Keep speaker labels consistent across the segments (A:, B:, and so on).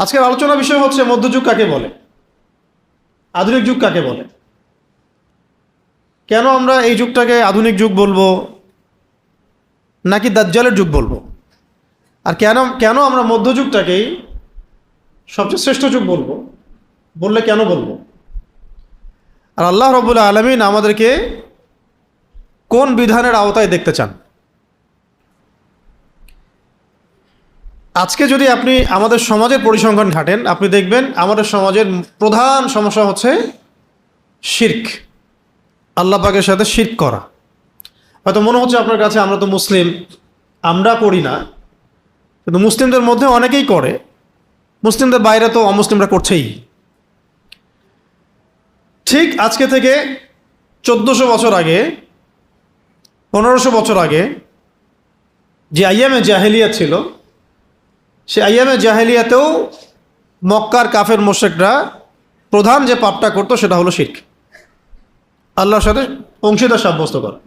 A: আজকের আলোচনা বিষয় হচ্ছে মধ্যযুগ কাকে বলে, আধুনিক যুগ কাকে বলে, কেন আমরা এই যুগটাকে আধুনিক যুগ বলবো নাকি দাজ্জালের যুগ বলবো, আর কেন কেন আমরা মধ্যযুগটাকেই সবচেয়ে শ্রেষ্ঠ যুগ বলবো, বললে কেন বলবো। আর আল্লাহ রাব্বুল আলামিন আমাদেরকে কোন বিধানের আওতায় দেখতে চান। আজকে যদি আপনি আমাদের সমাজের পরিসংখ্যান ঘাটেন, আপনি দেখবেন আমাদের সমাজের প্রধান সমস্যা হচ্ছে শিরক, আল্লাহ পাকের সাথে শিরক করা। হয়তো মনে হচ্ছে আপনার কাছে আমরা তো মুসলিম, আমরা করি না, কিন্তু মুসলিমদের মধ্যে অনেকেই করে, মুসলিমদের বাইরে তো অমুসলিমরা করছেই। ঠিক আজকে থেকে 1400 বছর আগে, 1500 বছর আগে যে আইয়ামে জাহেলিয়াত ছিল, সে আইয়ামে জাহেলিয়াতেও মক্কার কাফের মুশরিকরা প্রধান যে পাপটা করতো সেটা হলো শিরক, আল্লাহর সাথে অংশীদার সাব্যস্ত করা।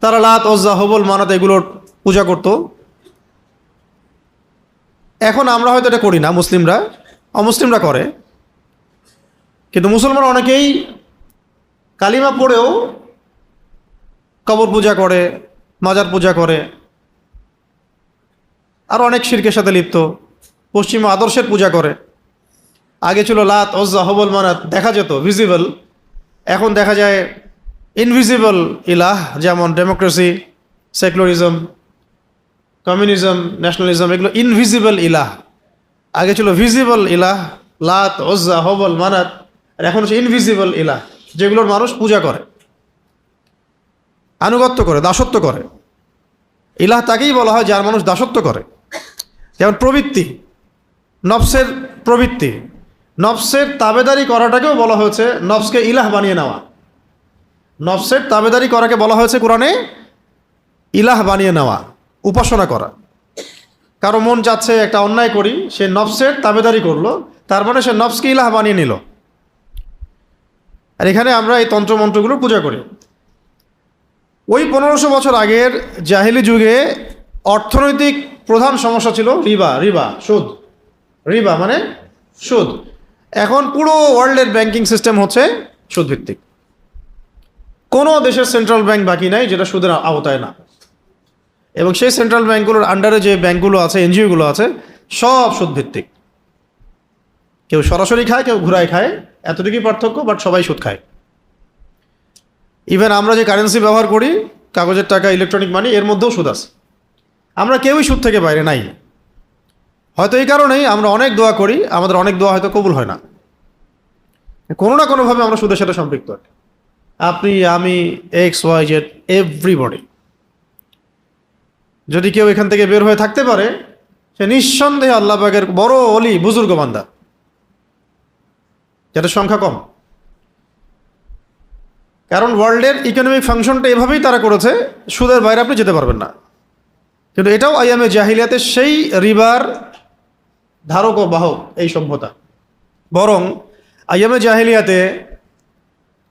A: তারা লাত, ওজ্জা, হবল, মানাত এগুলোর পূজা করত। এখন আমরা হয়তো এটা করি না, মুসলিমরা, অমুসলিমরা করে, কিন্তু মুসলমান অনেকেই কালিমা পড়েও কবর পূজা করে, মাজার পূজা করে, আর অনেক শিরকের সাথে লিপ্ত, পশ্চিমা আদর্শের পূজা করে। আগে ছিল লাত, ওজ্জা, হবল, মানাত দেখা যেত ভিজিবল, এখন দেখা যায় ইনভিজিবল ইলাহ, যেমন ডেমোক্রেসি, সেকুলারিজম, কমিউনিজম, ন্যাশনালিজম, এগুলো ইনভিজিবল ইলাহ। আগে ছিল ভিজিবল ইলাহ, লাত, ওজ্জা, হবল, মানাত, আর এখন হচ্ছে ইনভিজিবল ইলাহ, যেগুলোর মানুষ পূজা করে, আনুগত্য করে, দাসত্ব করে। ইলাহ তাকেই বলা হয় যার মানুষ দাসত্ব করে। যেমন প্রবৃত্তি, নফসের প্রবৃত্তি, নফসের তাবেদারি করাটাকেও বলা হয়েছে নফসকে ইলাহ বানিয়ে নেওয়া। নফসের তাবেদারি করাকে বলা হয়েছে কোরআনে ইলাহ বানিয়ে নেওয়া, উপাসনা করা। কারো মন চাচ্ছে একটা অন্যায় করি, সে নফসের তাবেদারি করলো, তার মানে সে নফসকে ইলাহ বানিয়ে নিল। আর এখানে আমরা এই তন্ত্রমন্ত্রগুলো পূজা করি। ওই 1500 বছর আগের জাহেলি যুগে অর্থনৈতিক প্রধান সমস্যা ছিল রিবা, সুদ। রিবা মানে সুদ। এখন পুরো ওয়ার্ল্ডের ব্যাংকিং সিস্টেম হচ্ছে সুদভিত্তিক। কোনো দেশের সেন্ট্রাল ব্যাংক বাকি নাই যেটা সুদের আওতায় না, এবং সেই সেন্ট্রাল ব্যাংকগুলোর আন্ডারে যে ব্যাংকগুলো আছে, এনজিওগুলো আছে, সব সুদভিত্তিক। কেউ সরাসরি খায়, কেউ ঘুরায় খায়, এতটুকুই পার্থক্য, বাট সবাই সুদ খায়। ইভেন আমরা যে কারেন্সি ব্যবহার করি, কাগজের টাকা, ইলেকট্রনিক মানি, এর মধ্যেও সুদ আছে। আমরা কেউই সুদ থেকে বাইরে নাই। হয়তো এই কারণেই আমরা অনেক দোয়া করি, আমাদের অনেক দোয়া হয়তো কবুল হয় না, কোনো না কোনোভাবে আমরা সুদের সাথে সম্পৃক্ত। আপনি, আমি, এক্স, ওয়াই, জেড, এভরিবডি। যদি কেউ এখান থেকে বের হয়ে থাকতে পারে, সে নিঃসন্দেহে আল্লাহ পাকের বড় অলি, বুজুর্গ বান্দা, যেটা সংখ্যা কম। কারণ ওয়ার্ল্ডের ইকোনমিক ফাংশনটা এভাবেই তারা করেছে, সুদের বাইরে আপনি যেতে পারবেন না। কিন্তু এটাও আইয়ামে জাহিলিয়াতে সেই রিবার ধারক ও বাহক এই সভ্যতা। বরং আইয়ামে জাহিলিয়াতে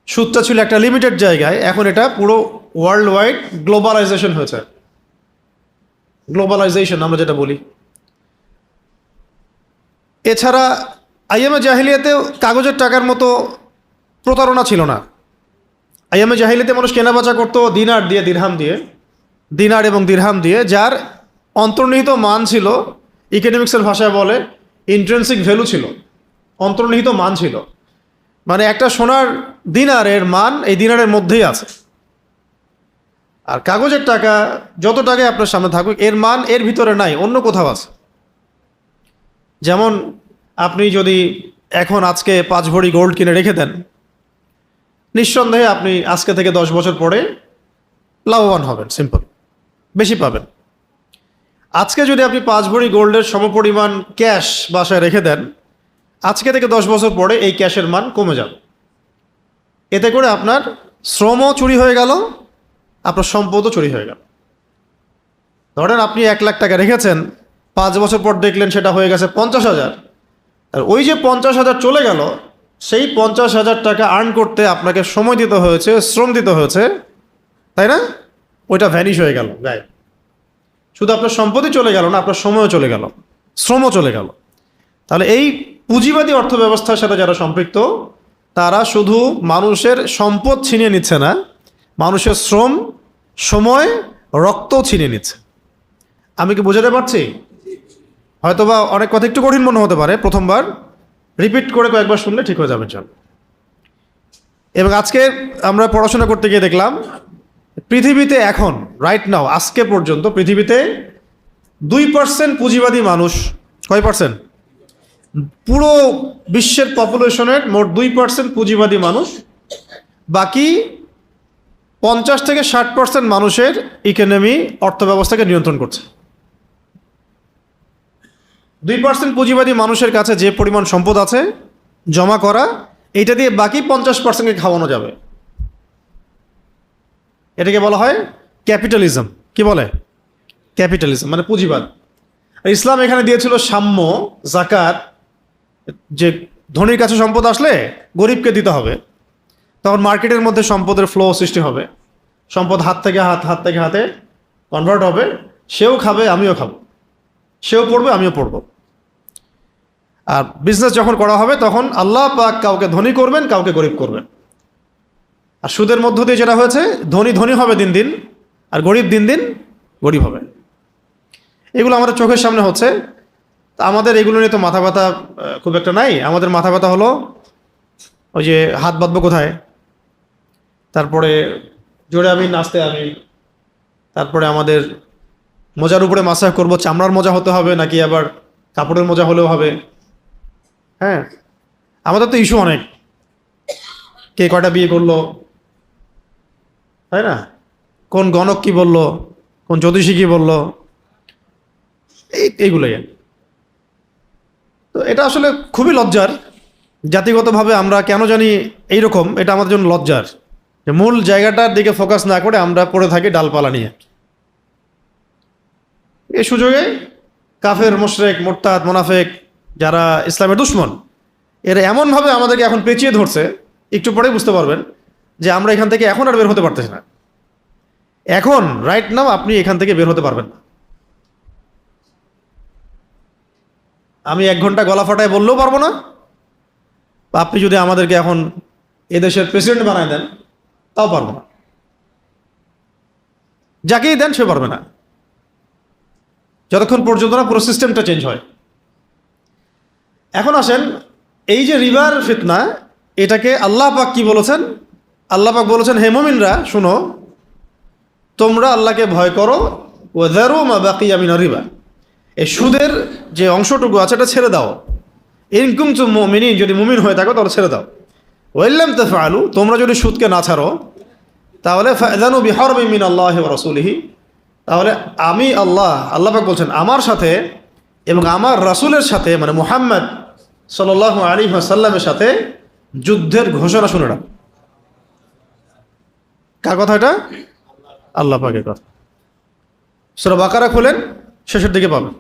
A: সুদটা ছিল একটা লিমিটেড জায়গায়, এখন এটা পুরো ওয়ার্ল্ড ওয়াইড গ্লোবালাইজেশন হয়েছে। গ্লোবালাইজেশন আমরা যেটা বলি। এছাড়া আইয়ামে জাহিলিয়াতেও কাগজের টাকার মতো প্রতারণা ছিল না। আইয়ামে জাহিলিয়াতে মানুষ কেনাবেচা করতো দিনার দিয়ে, দিরহাম দিয়ে, দিনার এবং দিরহাম দিয়ে, যার অন্তর্নিহিত মান ছিল, ইকোনমিক্সের ভাষায় বলে ইন্ট্রেন্সিক ভ্যালু ছিল, অন্তর্নিহিত মান ছিল। মানে একটা সোনার দিনারের মান এই দিনারের মধ্যেই আছে। আর কাগজের টাকা যত টাকায় আপনার সামনে থাকুক, এর মান এর ভিতরে নাই, অন্য কোথাও আছে। যেমন আপনি যদি এখন আজকে 5 ভরি গোল্ড কিনে রেখে দেন, নিঃসন্দেহে আপনি আজকে থেকে 10 বছর পরে লাভবান হবেন, সিম্পল, বেশি পাবেন। আজকে যদি আপনি 5 ভরি গোল্ডের সমপরিমাণ ক্যাশ বাসায় রেখে দেন, আজকে থেকে 10 বছর পরে এই ক্যাশের মান কমে যাবে। এতে করে আপনার শ্রমও চুরি হয়ে গেল, আপনার সম্পদও চুরি হয়ে গেল। ধরেন আপনি 1 লাখ টাকা রেখেছেন, 5 বছর পর দেখলেন সেটা হয়ে গেছে 50,000, আর ওই যে 50,000 চলে গেল, সেই 50,000 টাকা আর্ন করতে আপনাকে সময় দিতে হয়েছে, শ্রম দিতে হয়েছে, তাই না? ওইটা ভ্যানিশ হয়ে গেল, গায়ে। শুধু আপনার সম্পত্তি চলে গেল না, আপনার সময়ও চলে গেল, শ্রমও চলে গেল। তাহলে এই পুঁজিবাদী অর্থ ব্যবস্থার সাথে যারা সম্পৃক্ত, তারা শুধু মানুষের সম্পদ ছিনিয়ে নিচ্ছে না, মানুষের শ্রম, সময়, রক্তও ছিনিয়ে নিচ্ছে। আমি কি বোঝাতে পারছি? হয়তোবা অনেক কথা একটু কঠিন মনে হতে পারে, প্রথমবার রিপিট করে কয়েকবার শুনলে ঠিক হয়ে যাবে। চল, এবং আজকে আমরা পড়াশোনা করতে গিয়ে দেখলাম পৃথিবীতে এখন রাইট নাও, আজকে পর্যন্ত পৃথিবীতে 2% পুঁজিবাদী মানুষ। কয় পার্সেন্ট? পুরো বিশ্বের পপুলেশনের মোট 2% পুঁজিবাদী মানুষ। বাকি 50 থেকে 60% মানুষের ইকোনমি, অর্থ ব্যবস্থাকে নিয়ন্ত্রণ করছে। 2% পুঁজিবাদী মানুষের কাছে যে পরিমাণ সম্পদ আছে জমা করা, এইটা দিয়ে বাকি 50%কে খাওয়ানো যাবে। এটাকে বলা হয় ক্যাপিটালিজম। কি বলে? ক্যাপিটালিজম মানে পুঁজিবাদ। আর ইসলাম এখানে দিয়েছিল সাম্য, জাকাত, যে ধনীর কাছে সম্পদ আসলে গরিবকে দিতে হবে। তখন মার্কেটের মধ্যে সম্পদের ফ্লো সৃষ্টি হবে, সম্পদ হাত থেকে হাতে কনভার্ট হবে, সেও খাবে আমিও খাবো, সেও পড়বে আমিও পড়বো। আর বিজনেস যখন করা হবে তখন আল্লাহ পাক কাউকে ধনী করবেন, কাউকে গরিব করবেন। আর সুদের মধ্য দিয়ে যেটা হয়েছে, ধনী হবে দিন দিন, আর গরিব দিন দিন গরিব হবে। এগুলো আমাদের চোখের সামনে হচ্ছে। তা আমাদের এগুলো নিয়ে তো মাথা ব্যথা খুব একটা নাই। আমাদের মাথা ব্যথা হলো ওই যে হাত বাঁধবো কোথায়, তারপরে জোরে আমি নাচতে আমি, তারপরে আমাদের মোজার উপরে মাসাজ করব, চামড়ার মোজা হতে হবে নাকি আবার কাপড়ের মোজা হলেও হবে। হ্যাঁ, আমাদের তো ইস্যু অনেক, কে কয়টা বিয়ে করলো, তাই না? কোন গণক কি বললো, কোন জ্যোতিষী কি বললো, এইগুলোই। তো এটা আসলে খুবই লজ্জার। জাতিগতভাবে আমরা কেন জানি এইরকম, এটা আমাদের জন্য লজ্জার যে মূল জায়গাটার দিকে ফোকাস না করে আমরা পড়ে থাকি ডালপালা নিয়ে। এই সুযোগে কাফের, মুশরিক, মুরতাদ, মুনাফিক, যারা ইসলামের দুশমন, এরা এমনভাবে আমাদেরকে এখন পেঁচিয়ে ধরছে, একটু পরেই বুঝতে পারবেন যে আমরা এখান থেকে এখন আর বের হতে পারতেছি না। এখন রাইট নাও আপনি এখান থেকে বের হতে পারবেন না। আমি 1 ঘন্টা গলা ফাটায় বললেও পারবো না, বা আপনি যদি আমাদেরকে এখন এদেশের প্রেসিডেন্ট বানায় দেন তাও পারবো না। যাকেই দেন সে পারবে না, যতক্ষণ পর্যন্ত না পুরো সিস্টেমটা চেঞ্জ হয়। এখন আসেন, এই যে রিবার ফিতনা, এটাকে আল্লাহ পাক কি বলেছেন? আল্লাহ পাক বলেছেন, হে মুমিনরা শুনো, তোমরা আল্লাহকে ভয় করো, ওয়াযারু মা বাকিয়া মিনার রিবা, এই সুদের যে অংশটুকু আছে এটা ছেড়ে দাও। ইন কুনতুম মুমিনিন, যদি মুমিন হয়ে থাকো তাহলে ছেড়ে দাও। ওয়া ইল্লাম তাফআলু, তোমরা যদি সুদকে না ছাড়ো তাহলে ফাযানু বিহারবিন মিনাল্লাহি ওয়া রাসূলিহি, তাহলে আমি আল্লাহ পাক বলছেন আমার সাথে এবং আমার রাসূলের সাথে, মানে মুহাম্মদ সাল্লাল্লাহু আলাইহি ওয়াসাল্লামের সাথে যুদ্ধের ঘোষণা শুনে রাখ। কার কথা এটা? আল্লাহ পাকের কথা। সূরা বাকারা খুলেন, শেষের দিকে পাবেন।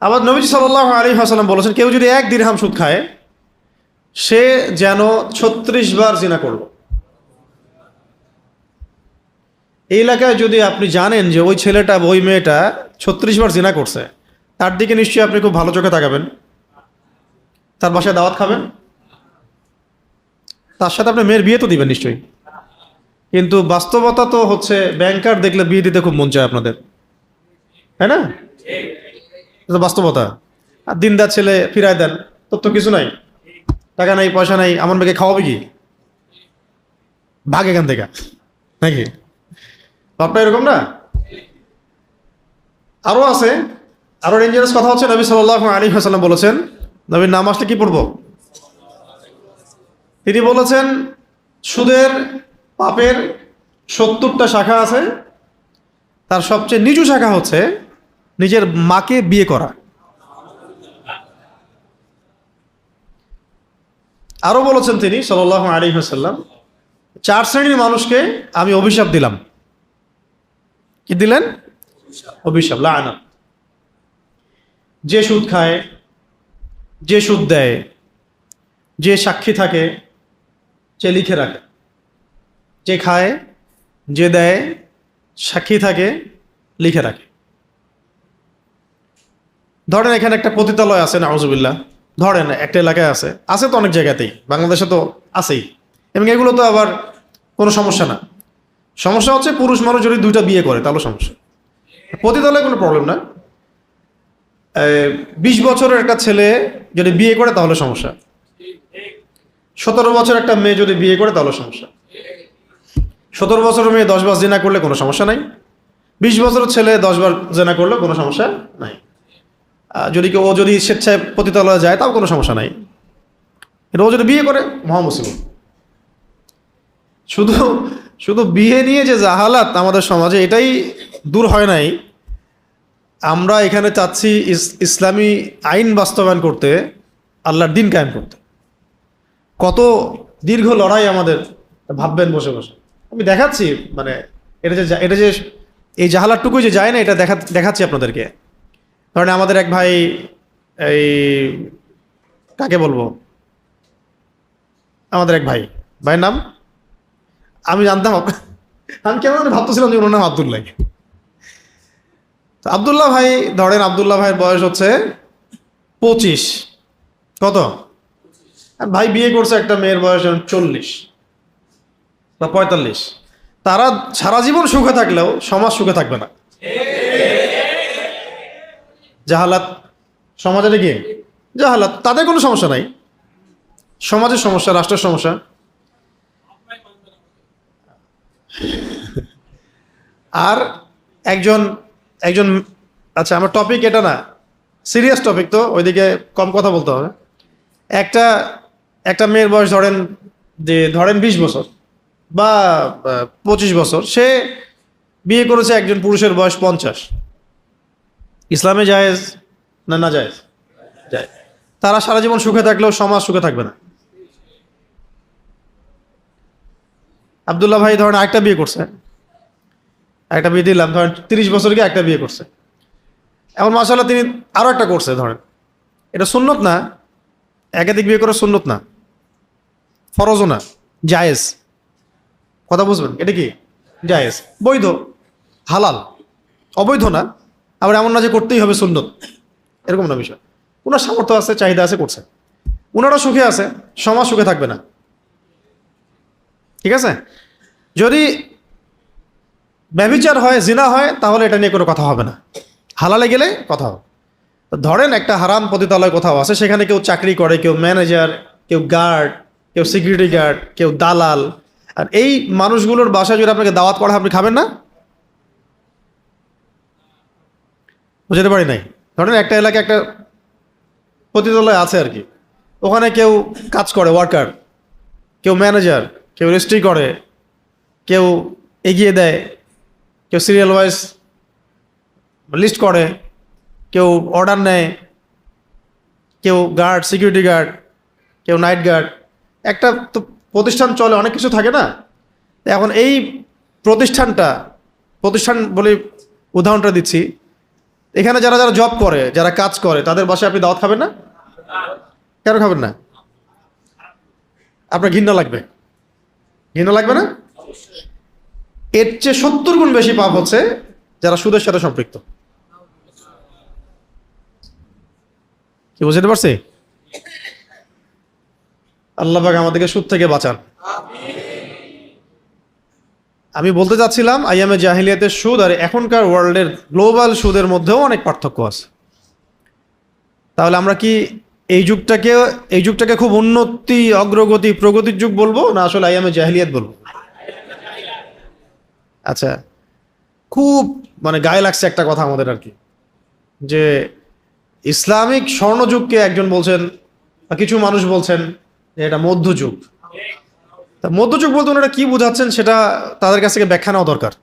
A: আবার নবীজি সাল্লাল্লাহু আলাইহি ওয়াসাল্লাম বলেছেন, কেউ যদি 1 দিরহাম সুদ খায় সে যেন 36 বার জিনা করলো। এই এলাকায় যদি আপনি জানেন যে ওই ছেলেটা, ওই মেয়েটা 36 বার জিনা করছে, তার দিকে নিশ্চয়ই আপনি খুব ভালো চোখে তাকাবেন, তার বাসায় দাওয়াত খাবেন, তার সাথে আপনি মেয়ের বিয়ে তো দিবেন নিশ্চয়ই। কিন্তু বাস্তবতা তো হচ্ছে ব্যাংকার দেখলে বিয়ে দিতে খুব মন চায় আপনাদের, তাই না? এটা বাস্তবতা। আর দিনদার ছেলে ফিরায় দেন, তোর তো কিছু নাই, টাকা নাই, পয়সা নাই, আমার মেয়েকে খাওয়াবে কি, ভাগ এখান থেকে, নাকি? আপনার এরকম না? আরো আছে, আরো ডেঞ্জারাস কথা হচ্ছে, নবী সাল্লাল্লাহু আলাইহি ওয়াসাল্লাম বলেছেন, নবীর নাম আসলে কি পড়বো? তিনি বলেছেন সুদের পাপের 70টা শাখা আছে, তার সবচেয়ে নিচু শাখা হচ্ছে নিজের মাকে বিয়ে করা। আরো বলেছেন তিনি সাল্লাল্লাহু আলাইহি ওয়াসাল্লাম, 4 শ্রেণীর মানুষকে আমি অভিশাপ দিলাম। কি দিলেন? অভিশাপ, লাআনা। যে সুদ খায়, যে সুদ দেয়, যে সাক্ষী থাকে, যে লিখে রাখে। যে খায়, যে দেয়, সাক্ষী থাকে, লিখে রাখে। ধরেন এখানে একটা পতিতালয় আছে, নাউজুবিল্লাহ, ধরেন একটা এলাকায় আছে, আছে তো অনেক জায়গাতেই, বাংলাদেশে তো আছেই, এবং এগুলো তো আবার কোনো সমস্যা না। সমস্যা হচ্ছে পুরুষ মানুষ যদি দুইটা বিয়ে করে তাহলে সমস্যা। পতিতালয়ে কোনো প্রবলেম না। 20 বছরের একটা ছেলে যদি বিয়ে করে তাহলে সমস্যা, 17 বছর একটা মেয়ে যদি বিয়ে করে তাহলে সমস্যা। 17 বছরের মেয়ে 10 বার জিনা করলে কোনো সমস্যা নাই, 20 বছরের ছেলে 10 বার জিনা করলে কোনো সমস্যা নাই। যদি ও যদি স্বেচ্ছায় পতিতালয়ে যায় তাও কোনো সমস্যা নাই। এটা ও যদি বিয়ে করে মহামুসিবত। শুধু শুধু বিয়ে নিয়ে যে জাহালাত আমাদের সমাজে, এটাই দূর হয় নাই। আমরা এখানে চাচ্ছি ইসলামী আইন বাস্তবায়ন করতে, আল্লাহর দিন কায়েম করতে। কত দীর্ঘ লড়াই আমাদের, ভাববেন বসে বসে। আমি দেখাচ্ছি, মানে এটা যে এই জাহালাতটুকুই যে যায় না, এটা দেখাচ্ছি আপনাদেরকে। কারণ আমাদের এক ভাই, এই কাকে বলবো, আমাদের এক ভাইয়ের নাম আমি জানতাম, আমি কেমন ভাবতেছিলাম যে ওনার নাম আবদুল্লাহ। তো আবদুল্লাহ ভাই, ধরেন আবদুল্লাহ ভাইয়ের বয়স হচ্ছে 25, কত? আর ভাই বিয়ে করছে একটা মেয়ের বয়স 40 বা 45। তারা সারা জীবন সুখে থাকলেও সমাজ সুখে থাকবে না। জাহালাত সমাজে কি জাহালাত, তাদের কোনো সমস্যা নাই, সমাজের সমস্যা, রাষ্ট্রের সমস্যা। আর একজন একজন আচ্ছা, আমার টপিক এটা না, সিরিয়াস টপিক, তো ওইদিকে কম কথা বলতে হবে। একটা মেয়ের বয়স ধরেন 20 বছর বা 25 বছর, সে বিয়ে করেছে একজন পুরুষের বয়স 50। ইসলামে জায়েজ না? না জায়েজ? জায়েজ। তারা সারা জীবন সুখে থাকলেও সমাজ সুখে থাকবে না। আবদুল্লাহ ভাই ধরেন একটা বিয়ে করছে, একটা বিয়ে দিলাম, ধরেন 30 বছর গিয়ে একটা বিয়ে করছে। এখন মাশাআল্লাহ তিনি আরো একটা করছে, ধরেন এটা সুন্নত না, একাধিক বিয়ে করা সুন্নত না, ফরজও না, জায়েজ। কথা বুঝবেন, এটা কি জায়েজ, বৈধ, হালাল, অবৈধ না। আবার এমন না যে করতেই হবে সুন্নত, এরকম না বিষয়। ওনার সামর্থ্য আছে, চাহিদা আছে, করছে। ওনারা সুখে আছে, সমাজ সুখে থাকবে না। ঠিক আছে? যদি ব্যভিচার হয়, জিনা হয়, তাহলে এটা নিয়ে কোনো কথা হবে না, হালালে গেলে কথা হবে। ধরেন একটা হারাম পতিতালয় কোথাও আছে, সেখানে কেউ চাকরি করে, কেউ ম্যানেজার, কেউ গার্ড, কেউ সিকিউরিটি গার্ড, কেউ দালাল। আর এই মানুষগুলোর বাসায় যদি আপনাকে দাওয়াত করা, আপনি খাবেন না? বুঝতে পারি নাই। ধরেন একটা এলাকায় একটা পতিতালয় আছে আর কি, ওখানে কেউ কাজ করে, ওয়ার্কার, কেউ ম্যানেজার, কেউ রেজিস্ট্রি করে, কেউ এগিয়ে দেয়, কেউ সিরিয়াল ওয়াইজ লিস্ট করে, কেউ অর্ডার নেয়, কেউ গার্ড, সিকিউরিটি গার্ড, কেউ নাইট গার্ড। একটা তো প্রতিষ্ঠান চলে, অনেক কিছু থাকে না? এখন এই প্রতিষ্ঠান বলে উদাহরণটা দিচ্ছি, এখানে যারা যারা জব করে, যারা কাজ করে, তাদের বাসায় আপনি দাওয়াত খাবেন না? কেন খাবেন না? আপনার ঘৃণা লাগবে, ঘৃণা লাগবে না? এর চেয়ে 70 গুণ বেশি পাপ হচ্ছে যারা সুদের সাথে সম্পৃক্ত। কি বুঝতে পারছি? আল্লাহ পাক আমাদেরকে সুদ থেকে বাঁচান। আমি বলতে চাচ্ছিলাম, আইয়ামে জাহিলিয়াতের সুদ আর এখনকার ওয়ার্ল্ডের গ্লোবাল সুদের মধ্যেও অনেক পার্থক্য আছে। তাহলে আমরা কি এই যুগটাকে খুব উন্নতি, অগ্রগতি, প্রগতির যুগ বলবো, না আসলে আইয়ামে জাহিলিয়াত বলবো? আচ্ছা, খুব মানে গায়ে লাগছে একটা কথা আমাদের আর কি, যে ইসলামিক স্বর্ণযুগকে একজন বলছেন, বা কিছু মানুষ বলছেন যে এটা মধ্যযুগ। তা মধ্যযুগ বলতে ওনারা কি বোঝাচ্ছেন সেটা তাদের কাছ থেকে ব্যাখ্যা নেওয়া দরকার।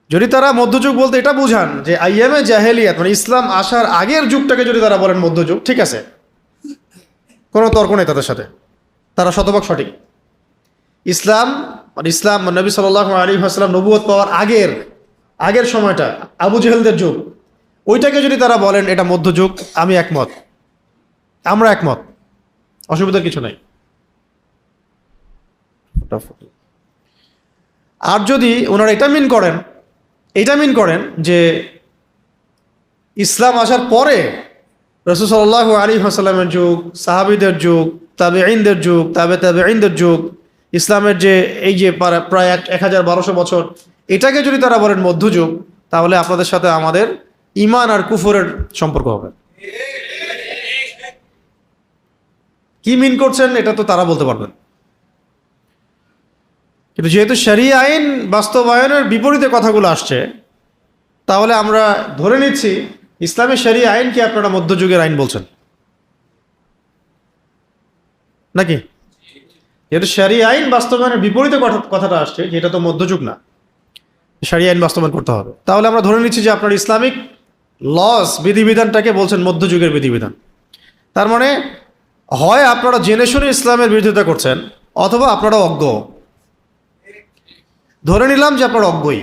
A: যদি তারা মধ্যযুগ বলতে এটা বুঝান যে আইয়ামে জাহেলিয়াত মানে ইসলাম আসার আগের যুগটাকে যদি তারা বলেন মধ্যযুগ, ঠিক আছে, কোনো তর্ক নেই তাদের সাথে, তারা শতভাগ সঠিক। ইসলাম নবী সাল্লাল্লাহু আলাইহি ওয়াসাল্লাম নবুয়ত পাওয়ার আগের সময়টা, আবু জেহেলদের যুগ, ওইটাকে যদি তারা বলেন এটা মধ্যযুগ, আমি একমত, আমরা একমত, অসুবিধার কিছু নাই। আর যদি ওনারা এটা মিন করেন যে ইসলাম আসার পরে রাসূল সাল্লাল্লাহু আলাইহি ওয়াসাল্লামের যুগ, সাহাবীদের যুগ, তাবেঈনদের যুগ, তাবেঈনদের যুগ, ইসলামের যে এই যে প্রায় ১,১২০০ বছর, এটাকে যদি তারা বলেন মধ্যযুগ, তাহলে আপনাদের সাথে আমাদের ঈমান আর কুফরের সম্পর্ক হবে। কি মিন করছেন এটা তো তারা বলতে পারবেন। কিন্তু যেহেতু শরিয়া আইন বাস্তবায়নের বিপরীতে কথাগুলো আসছে, তাহলে আমরা ধরে নিচ্ছি ইসলামের শরিয়া আইনকে আপনারা মধ্যযুগের আইন বলছেন নাকি? যেহেতু শরিয়া আইন বাস্তবায়নের বিপরীতে কথাটা আসছে, যেটা তো মধ্যযুগ না, শরিয়া আইন বাস্তবায়ন করতে হবে, তাহলে আমরা ধরে নিচ্ছি যে আপনার ইসলামিক লস বিধিবিধানটাকে বলছেন মধ্যযুগের বিধিবিধান। তার মানে হয় আপনারা জেনে শুনে ইসলামের বিরোধিতা করছেন, অথবা আপনারা অজ্ঞ। ধরে নিলাম যে আপনারা অজ্ঞই,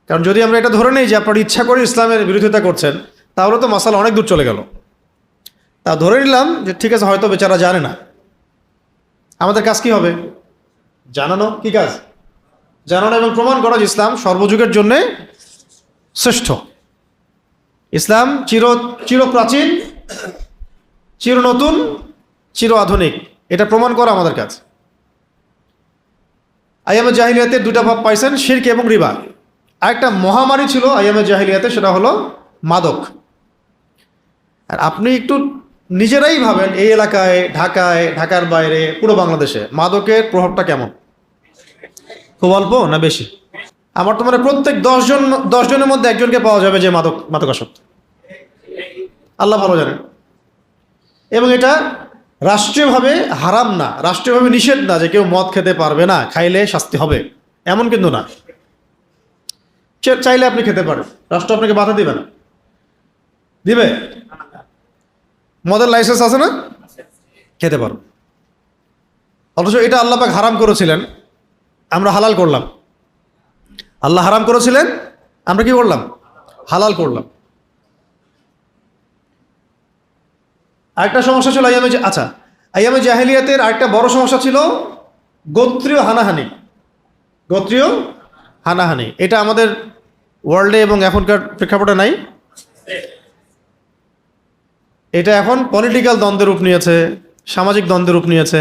A: কারণ যদি আমরা এটা ধরে নিই যে আপনারা ইচ্ছা করে ইসলামের বিরোধিতা করছেন, তাহলে তো মাসালা অনেক দূর চলে গেল। তা ধরে নিলাম যে ঠিক আছে, হয়তো বেচারা জানে না। আমাদের কাজ কি হবে? জানানো। কি কাজ? জানানো এবং প্রমাণ করা যে ইসলাম সর্বযুগের জন্যে শ্রেষ্ঠ। ইসলাম চির প্রাচীন, চির নতুন, চির আধুনিক, এটা প্রমাণ করা আমাদের কাজ। আইয়ামে জাহিলিয়াতের দুটা ভাব পাইছেন, শিরক এবং রিবা। আরেকটা মহামারী ছিল আইয়ামে জাহিলিয়াতে, সেটা হলো মাদক। আর আপনি একটু নিজেরাই ভাবেন, এই এলাকায়, ঢাকায়, ঢাকার বাইরে, পুরো বাংলাদেশে মাদকের প্রভাবটা কেমন? খুব অল্প না বেশি? আমার তো মানে প্রত্যেক 10 জনের মধ্যে একজনকে পাওয়া যাবে যে মাদকাসক্ত। আল্লাহ ভালো জানেন। এবং এটা রাষ্ট্রীয়ভাবে হারাম না, রাষ্ট্রীয়ভাবে নিষেধ না যে কেউ মদ খেতে পারবে না, খাইলে শাস্তি হবে, এমন কিন্তু না। চাইলে আপনি খেতে পারেন, রাষ্ট্র আপনাকে বাধা দিবে না। দিবে? মদের লাইসেন্স আছে না? খেতে পারো। অথচ এটা আল্লাহ পাক হারাম করেছিলেন, আমরা হালাল করলাম। আল্লাহ হারাম করেছিলেন, আমরা কি করলাম? হালাল করলাম। আরেকটা সমস্যা ছিল আইয়ামে জাহেলিয়াতের আরেকটা বড় সমস্যা ছিল গোত্রীয় হানাহানি। গোত্রীয় হানাহানি, এটা আমাদের ওয়ার্ল্ডে এবং এখনকার প্রেক্ষাপটে নাই। এটা এখন পলিটিক্যাল দ্বন্দ্বের রূপ নিয়েছে, সামাজিক দ্বন্দ্বের রূপ নিয়েছে,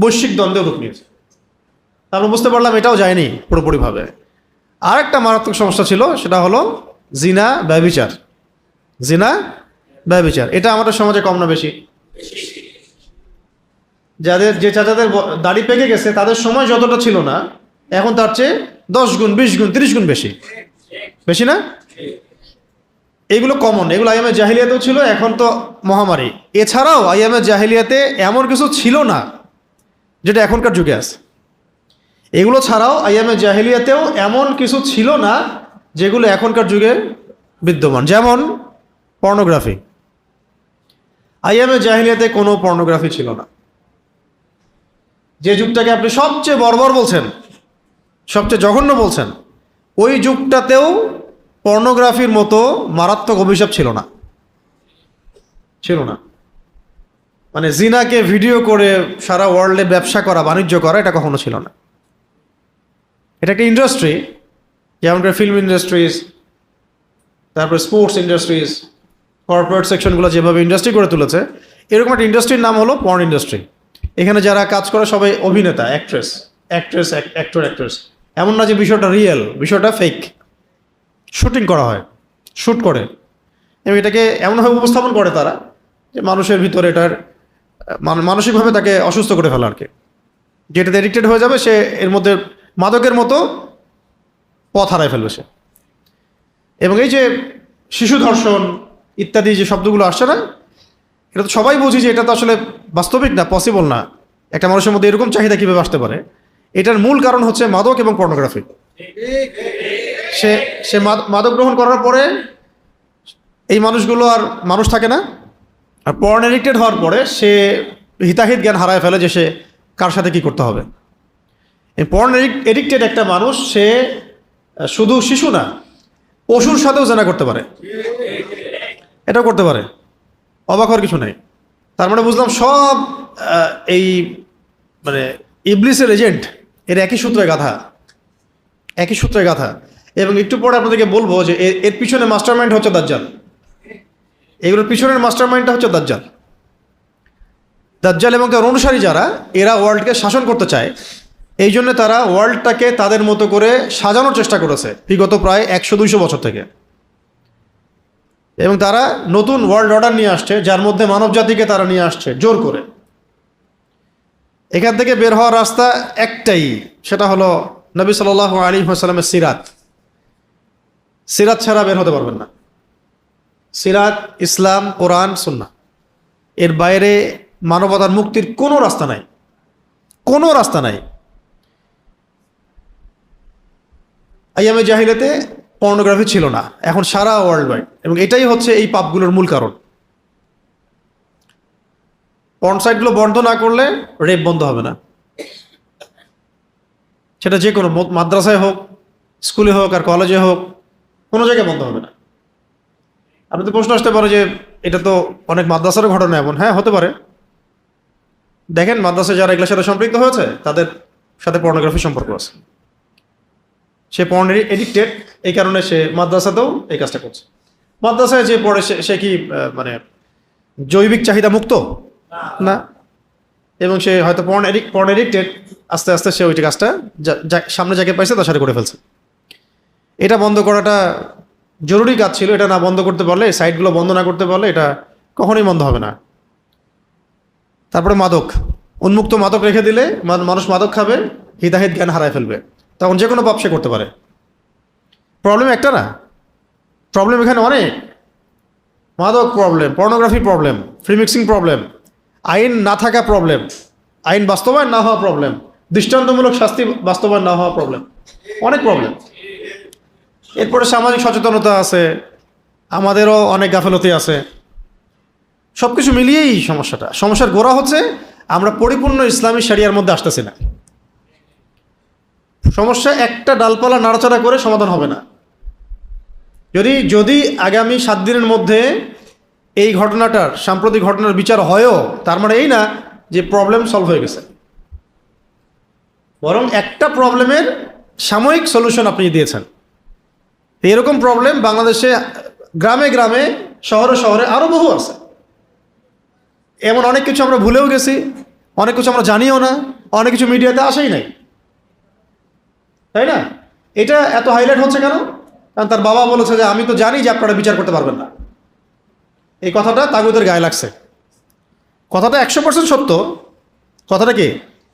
A: বৈশ্বিক দ্বন্দ্বের রূপ নিয়েছে। আমরা বুঝতে পারলাম এটাও যায়নি পুরোপুরিভাবে। আরেকটা মারাত্মক সমস্যা ছিল, সেটা হলো জিনা, ব্যভিচার। জিনা, ব্যভিচার, এটা আমাদের সমাজে কম না বেশি? যে চাচাদের দাড়ি পেকে গেছে, তাদের সময় যতটা ছিল না, এখন তার চেয়ে 10 গুণ, 20 গুণ, 30 গুণ বেশি। বেশি না? এগুলো কমন, এগুলো আইয়ামে জাহিলিয়াতেও ছিল, এখন তো মহামারী। এছাড়াও আইয়ামে জাহিলিয়াতে এমন কিছু ছিল না যেটা এখনকার যুগে আছে। এগুলো ছাড়াও আইয়ামে জাহিলিয়াতেও এমন কিছু ছিল না যেগুলো এখনকার যুগে বিদ্যমান। যেমন পর্নোগ্রাফি। আইয়ামে জাহিলিয়াতে কোনো পর্নোগ্রাফি ছিল না। যে যুগটাকে আপনি সবচেয়ে বর্বর বলছেন, সবচেয়ে জঘন্য বলছেন, ওই যুগটাতেও পর্নোগ্রাফির মতো মারাত্মক অভিশাপ ছিল না। ছিল না। মানে জিনাকে ভিডিও করে সারা ওয়ার্ল্ডে ব্যবসা করা, বাণিজ্য করা, এটা কখনো ছিল না। এটা একটা ইন্ডাস্ট্রি, যেমন ফিল্ম ইন্ডাস্ট্রিজ, তারপরে স্পোর্টস ইন্ডাস্ট্রিজ, কর্পোরেট সেকশনগুলো যেভাবে ইন্ডাস্ট্রি করে তুলেছে, এরকম একটা ইন্ডাস্ট্রির নাম হলো পর্ন ইন্ডাস্ট্রি। এখানে যারা কাজ করে সবাই অভিনেতা, অ্যাক্ট্রেস। এমন না যে বিষয়টা রিয়েল, বিষয়টা ফেক। শুটিং করা হয়, শ্যুট করে, এবং এটাকে এমনভাবে উপস্থাপন করে তারা যে মানুষের ভিতরে এটার মানসিকভাবে তাকে অসুস্থ করে ফেলা আর কি। যেটাতে এডিক্টেড হয়ে যাবে, সে এর মধ্যে মাদকের মতো পথ হারায় ফেলবে সে। এবং এই যে শিশু ধর্ষণ ইত্যাদি যে শব্দগুলো আসছে না, এটা তো সবাই বুঝি যে এটা তো আসলে বাস্তবিক না, পসিবল না। একটা মানুষের মধ্যে এরকম চাহিদা কীভাবে আসতে পারে? এটার মূল কারণ হচ্ছে মাদক এবং পর্নোগ্রাফি। সে মাদক গ্রহণ করার পরে এই মানুষগুলো আর মানুষ থাকে না, আর পর্ন এডিক্টেড হওয়ার পরে সে হিতাহিত জ্ঞান হারায় ফেলে যে সে কার সাথে কি করতে হবে। এই পর্ন এডিক্টেড একটা মানুষ, সে শুধু শিশু না, পশুর সাথেও জেনা করতে পারে, এটাও করতে পারে। অবাক হওয়ার কিছু নেই। তার মানে বুঝলাম সব এই মানে ইবলিসের এজেন্ট, এর একই সূত্রে গাঁথা। এবং একটু পরে আপনাদেরকে বলবো যে এর পিছনে মাস্টারমাইন্ড হচ্ছে দাজ্জাল। এগুলোর পিছনের মাস্টারমাইন্ডটা হচ্ছে দাজ্জাল। দাজ্জাল এবং তার অনুসারী যারা, এরা ওয়ার্ল্ডকে শাসন করতে চায়, এই জন্য তারা ওয়ার্ল্ডটাকে তাদের মতো করে সাজানোর চেষ্টা করেছে বিগত প্রায় 100-200 বছর থেকে। এবং তারা নতুন ওয়ার্ল্ড অর্ডার নিয়ে আসছে, যার মধ্যে মানব জাতিকে তারা নিয়ে আসছে জোর করে। এখান থেকে বের হওয়ার রাস্তা একটাই, সেটা হলো নবী সাল্লাল্লাহু আলাইহি ওয়াসাল্লামের সিরাত। সিরাত ছাড়া বের হতে পারবেন না। সিরাত, ইসলাম, কোরআন, সুন্নাহ, এর বাইরে মানবতার মুক্তির কোনো রাস্তা নাই, কোনো রাস্তা নাই। আইয়ামে জাহিলিয়াতে পর্নোগ্রাফি ছিল না, এখন সারা ওয়ার্ল্ড ওয়াইড, এবং এটাই হচ্ছে এই পাপগুলোর মূল কারণ। পর্ন সাইটগুলো বন্ধ না করলে রেপ বন্ধ হবে না, সেটা যে কোনো মাদ্রাসায় হোক, স্কুলে হোক, আর কলেজে হোক, কোনো জায়গায় বন্ধ হবে না। আপনাদের প্রশ্ন আসতে পারে যে এটা তো অনেক মাদ্রাসারও ঘটনা এমন। হ্যাঁ, হতে পারে। দেখেন, মাদ্রাসায় যারা এগুলোর সাথে সম্পৃক্ত হয়েছে তাদের সাথে পর্নোগ্রাফি সম্পর্ক আছে। সে পর্ন এডিক্টেড, এই কারণে সে মাদ্রাসাতেও এই কাজটা করছে। মাদ্রাসায় যে পড়ে সে কি মানে জৈবিক চাহিদা মুক্ত না, এবং সে হয়তো পর্ন এডিক্টেড, আস্তে আস্তে সে ওইটি কাজটা সামনে যাকে পাইছে তার সাথে করে ফেলছে। এটা বন্ধ করাটা জরুরি কাজ ছিল। এটা না বন্ধ করতে পারলে, সাইটগুলো বন্ধ না করতে পারলে এটা কখনোই বন্ধ হবে না। তারপরে মাদক, উন্মুক্ত মাদক রেখে দিলে মানুষ মাদক খাবে, হিতাহিত জ্ঞান হারায় ফেলবে, তখন যে কোনো পাপ সে করতে পারে। প্রবলেম একটা না, প্রবলেম এখানে অনেক। মাদক problem, pornography problem, free mixing problem, আইন না থাকা প্রবলেম, আইন বাস্তবায়ন না হওয়া প্রবলেম, দৃষ্টান্তমূলক শাস্তি বাস্তবায়ন না হওয়া প্রবলেম, অনেক প্রবলেম। এরপরে সামাজিক সচেতনতা আছে, আমাদেরও অনেক গাফেলতি আছে। সব কিছু মিলিয়েই সমস্যার গোড়া হচ্ছে আমরা পরিপূর্ণ ইসলামী শরিয়ার মধ্যে আসতেছি না। সমস্যা একটা ডালপালা নাড়াচাড়া করে সমাধান হবে না। যদি আগামী 7 দিনের মধ্যে এই ঘটনাটার, সাম্প্রতিক ঘটনার বিচার হয়ও, তার মানে এই না যে প্রবলেম সলভ হয়ে গেছে, বরং একটা প্রবলেমের সাময়িক সলিউশন আপনি দিয়েছেন। এরকম প্রবলেম বাংলাদেশে গ্রামে গ্রামে, শহরে শহরে আরও বহু আছে। এমন অনেক কিছু আমরা ভুলেও গেছি, অনেক কিছু আমরা জানিও না, অনেক কিছু মিডিয়াতে আসেই নাই, তাই না? এটা এত হাইলাইট হচ্ছে কেন? কারণ তার বাবা বলেছে যে আমি তো জানি যে আপনারা বিচার করতে পারবেন না। এই কথাটা তাগুদের গায়ে লাগছে। কথাটা 100% সত্য। কথাটা কি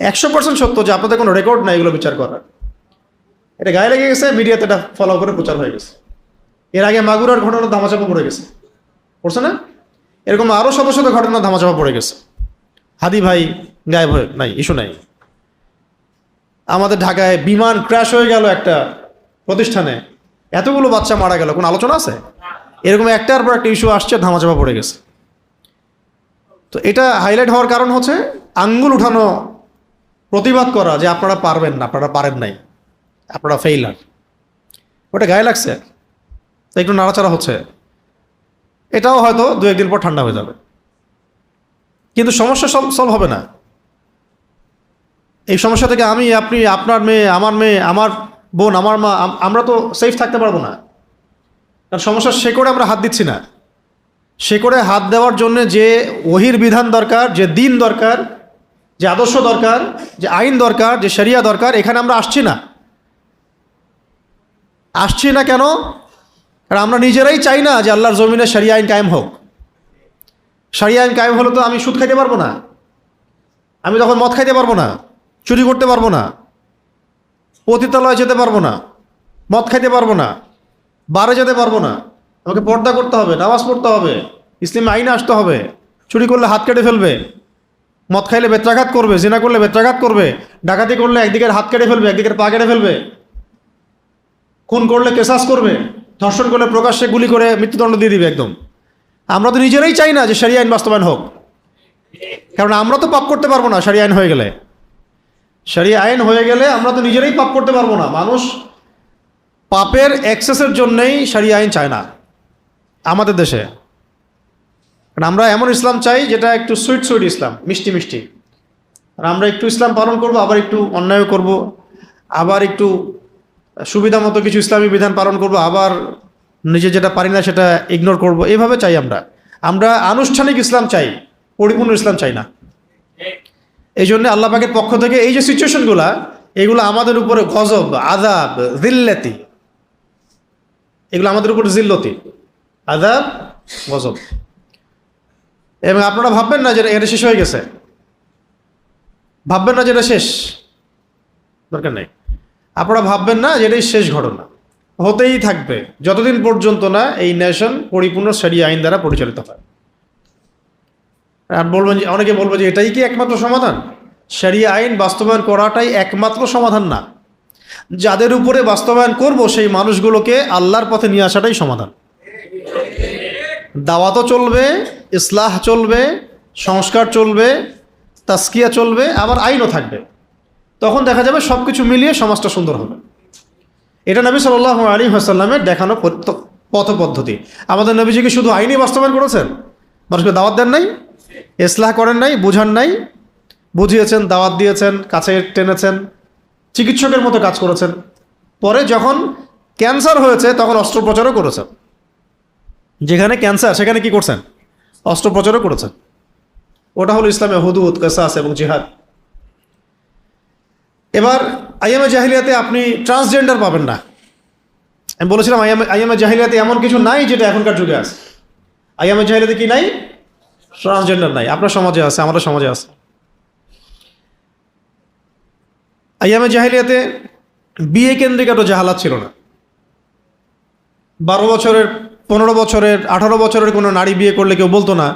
A: 100% সত্য যে আপনাদের কোনো রেকর্ড নাই এগুলো বিচার করার। এটা গায়ে লেগে গেছে, মিডিয়াতে এটা ফলো করে প্রচার হয়ে গেছে। এর আগে মাগুরার ঘটনা ধামাচাপা পড়ে গেছে, পড়ছে না? এরকম আরও শত শত ঘটনা ধামাচাপা পড়ে গেছে। হাদি ভাই গায়েব হয়ে নাই, ইস্যু নাই। আমাদের ঢাকায় বিমান ক্র্যাশ হয়ে গেল একটা প্রতিষ্ঠানে, এতগুলো বাচ্চা মারা গেল, কোনো আলোচনা আছে? এরকম একটার পর একটা ইস্যু আসছে, ধামাচাপা পড়ে গেছে। তো এটা হাইলাইট হওয়ার কারণ হচ্ছে আঙ্গুল উঠানো, প্রতিবাদ করা যে আপনারা পারবেন না, আপনারা পারেন নাই, আপনারা ফেইলার। ওটা গায়ে লাগছে, একটু নাড়াচাড়া হচ্ছে। এটাও হয়তো 2-1 দিন পর ঠান্ডা হয়ে যাবে, কিন্তু সমস্যা সলভ হবে না। এই সমস্যা থেকে আমি, আপনি, আপনার মেয়ে, আমার মেয়ে, আমার বোন, আমার মা, আমরা তো সেফ থাকতে পারবো না। কারণ সমস্যার শেকড়ে আমরা হাত দিচ্ছি না। শেকড়ে হাত দেওয়ার জন্য যে ওহির বিধান দরকার, যে দিন দরকার, যে আদর্শ দরকার, যে আইন দরকার, যে শরিয়া দরকার, এখানে আমরা আসছি না। আসছি না কেন? কারণ আমরা নিজেরাই চাই না যে আল্লাহর জমিনে শরিয়া আইন কায়েম হোক। শরিয়া আইন কায়েম হলে তো আমি সুদ খাইতে পারবো না, আমি তখন মদ খাইতে পারবো না, চুরি করতে পারবো না, পতিতালয়ে যেতে পারবো না, মদ খাইতে পারবো না, বারে যেতে পারবো না। আমাকে পর্দা করতে হবে, নামাজ পড়তে হবে, ইসলামী আইনে আসতে হবে। চুরি করলে হাত কেটে ফেলবে, মদ খাইলে বেত্রাঘাত করবে, জিনা করলে বেত্রাঘাত করবে, ডাকাতি করলে একদিকের হাত কেটে ফেলবে, একদিকের পা কেটে ফেলবে, খুন করলে কেসাস করবে, ধর্ষণ করলে প্রকাশ্যে গুলি করে মৃত্যুদণ্ড দিয়ে দিবে একদম। আমরা তো নিজেরাই চাই না যে শরিয়া আইন বাস্তবায়ন হোক, কারণ আমরা তো পাপ করতে পারবো না। শরিয়া আইন হয়ে গেলে, শরিয়া আইন হয়ে গেলে আমরা তো নিজেরাই পাপ করতে পারবো না। মানুষ পাপের এক্সেসের জন্যই শরিয়া আইন চায় না আমাদের দেশে। কারণ আমরা এমন ইসলাম চাই যেটা একটু সুইট সুইট ইসলাম, মিষ্টি মিষ্টি। আর আমরা একটু ইসলাম পালন করব, আবার একটু অন্যায় করব, আবার একটু সুবিধা মতো কিছু ইসলামী বিধান পালন করব, আবার নিজে যেটা পারি না সেটা ইগনোর করব, এইভাবে চাই আমরা। আমরা আনুষ্ঠানিক ইসলাম চাই, পরিপূর্ণ ইসলাম চাই না। এই জন্য আল্লাহ পাকের পক্ষ থেকে এই যে সিচুয়েশনগুলা, এগুলো আমাদের উপরে গজব, আযাব, জিল্লাতি, এগুলো আমাদের উপর জিল্লতি, আযাব, গজব। এবং আপনারা ভাববেন না যে এটা শেষ হয়ে গেছে, ভাববেন না যে এটা শেষ, দরকার নেই। আপনারা ভাববেন না যে এটাই শেষ ঘটনা, হতেই থাকবে যতদিন পর্যন্ত না এই নেশন পরিপূর্ণ শরিয়া আইন দ্বারা পরিচালিত হয়। আর বলবেন যে, অনেকে বলবে যে এটাই কি একমাত্র সমাধান? শরিয়া আইন বাস্তবায়ন করাটাই একমাত্র সমাধান না, যাদের উপরে বাস্তবায়ন করব সেই মানুষগুলোকে আল্লাহর পথে নিয়ে আসাটাই সমাধান। দাওয়াতও চলবে, ইসলাহ চলবে, সংস্কার চলবে, তাসকিয়া চলবে, আবার আইনও থাকবে। তখন দেখা যাবে সব কিছু মিলিয়ে সমাজটা সুন্দর হবে। এটা নবী সাল্লাল্লাহু আলাইহি ওয়াসাল্লামের দেখানো পথ পদ্ধতি। আমাদের নবীজি কি শুধু আইনই বাস্তবায়ন করেছেন? মানুষকে দাওয়াত দেন নাই, ইসলাহ করেন নাই, বুঝান নাই? বুঝিয়েছেন, দাওয়াত দিয়েছেন, কাছে টেনেছেন, চিকিৎসকের মতো কাজ করেছেন। পরে যখন ক্যান্সার হয়েছে তখন অস্ত্রোপচারও করেছেন। যেখানে ক্যান্সার সেখানে কি করছেন? অস্ত্রোপচারও করেছেন। ওটা হলো ইসলামে হুদুদ, কিসাস এবং জিহাদ। এবার আইয়ামে জাহিলিয়াতে আপনি ট্রান্সজেন্ডার পাবেন না। আমি বলেছিলাম আইয়ামে জাহিলিয়াতে এমন কিছু নাই যেটা এখনকার যুগে আছে। আইয়ামে জাহিলিয়াতে কি নাই? ট্রান্সজেন্ডার নাই। আপনার সমাজে আছে, আমাদের সমাজে আছে। আইয়ামে জাহিলিয়াতে বিয়ে কেন্দ্রিক একটা জাহালাত ছিল না। 12 বছরের, 15 বছরের, 18 বছরের কোনো নারী বিয়ে করলে কেউ বলতো না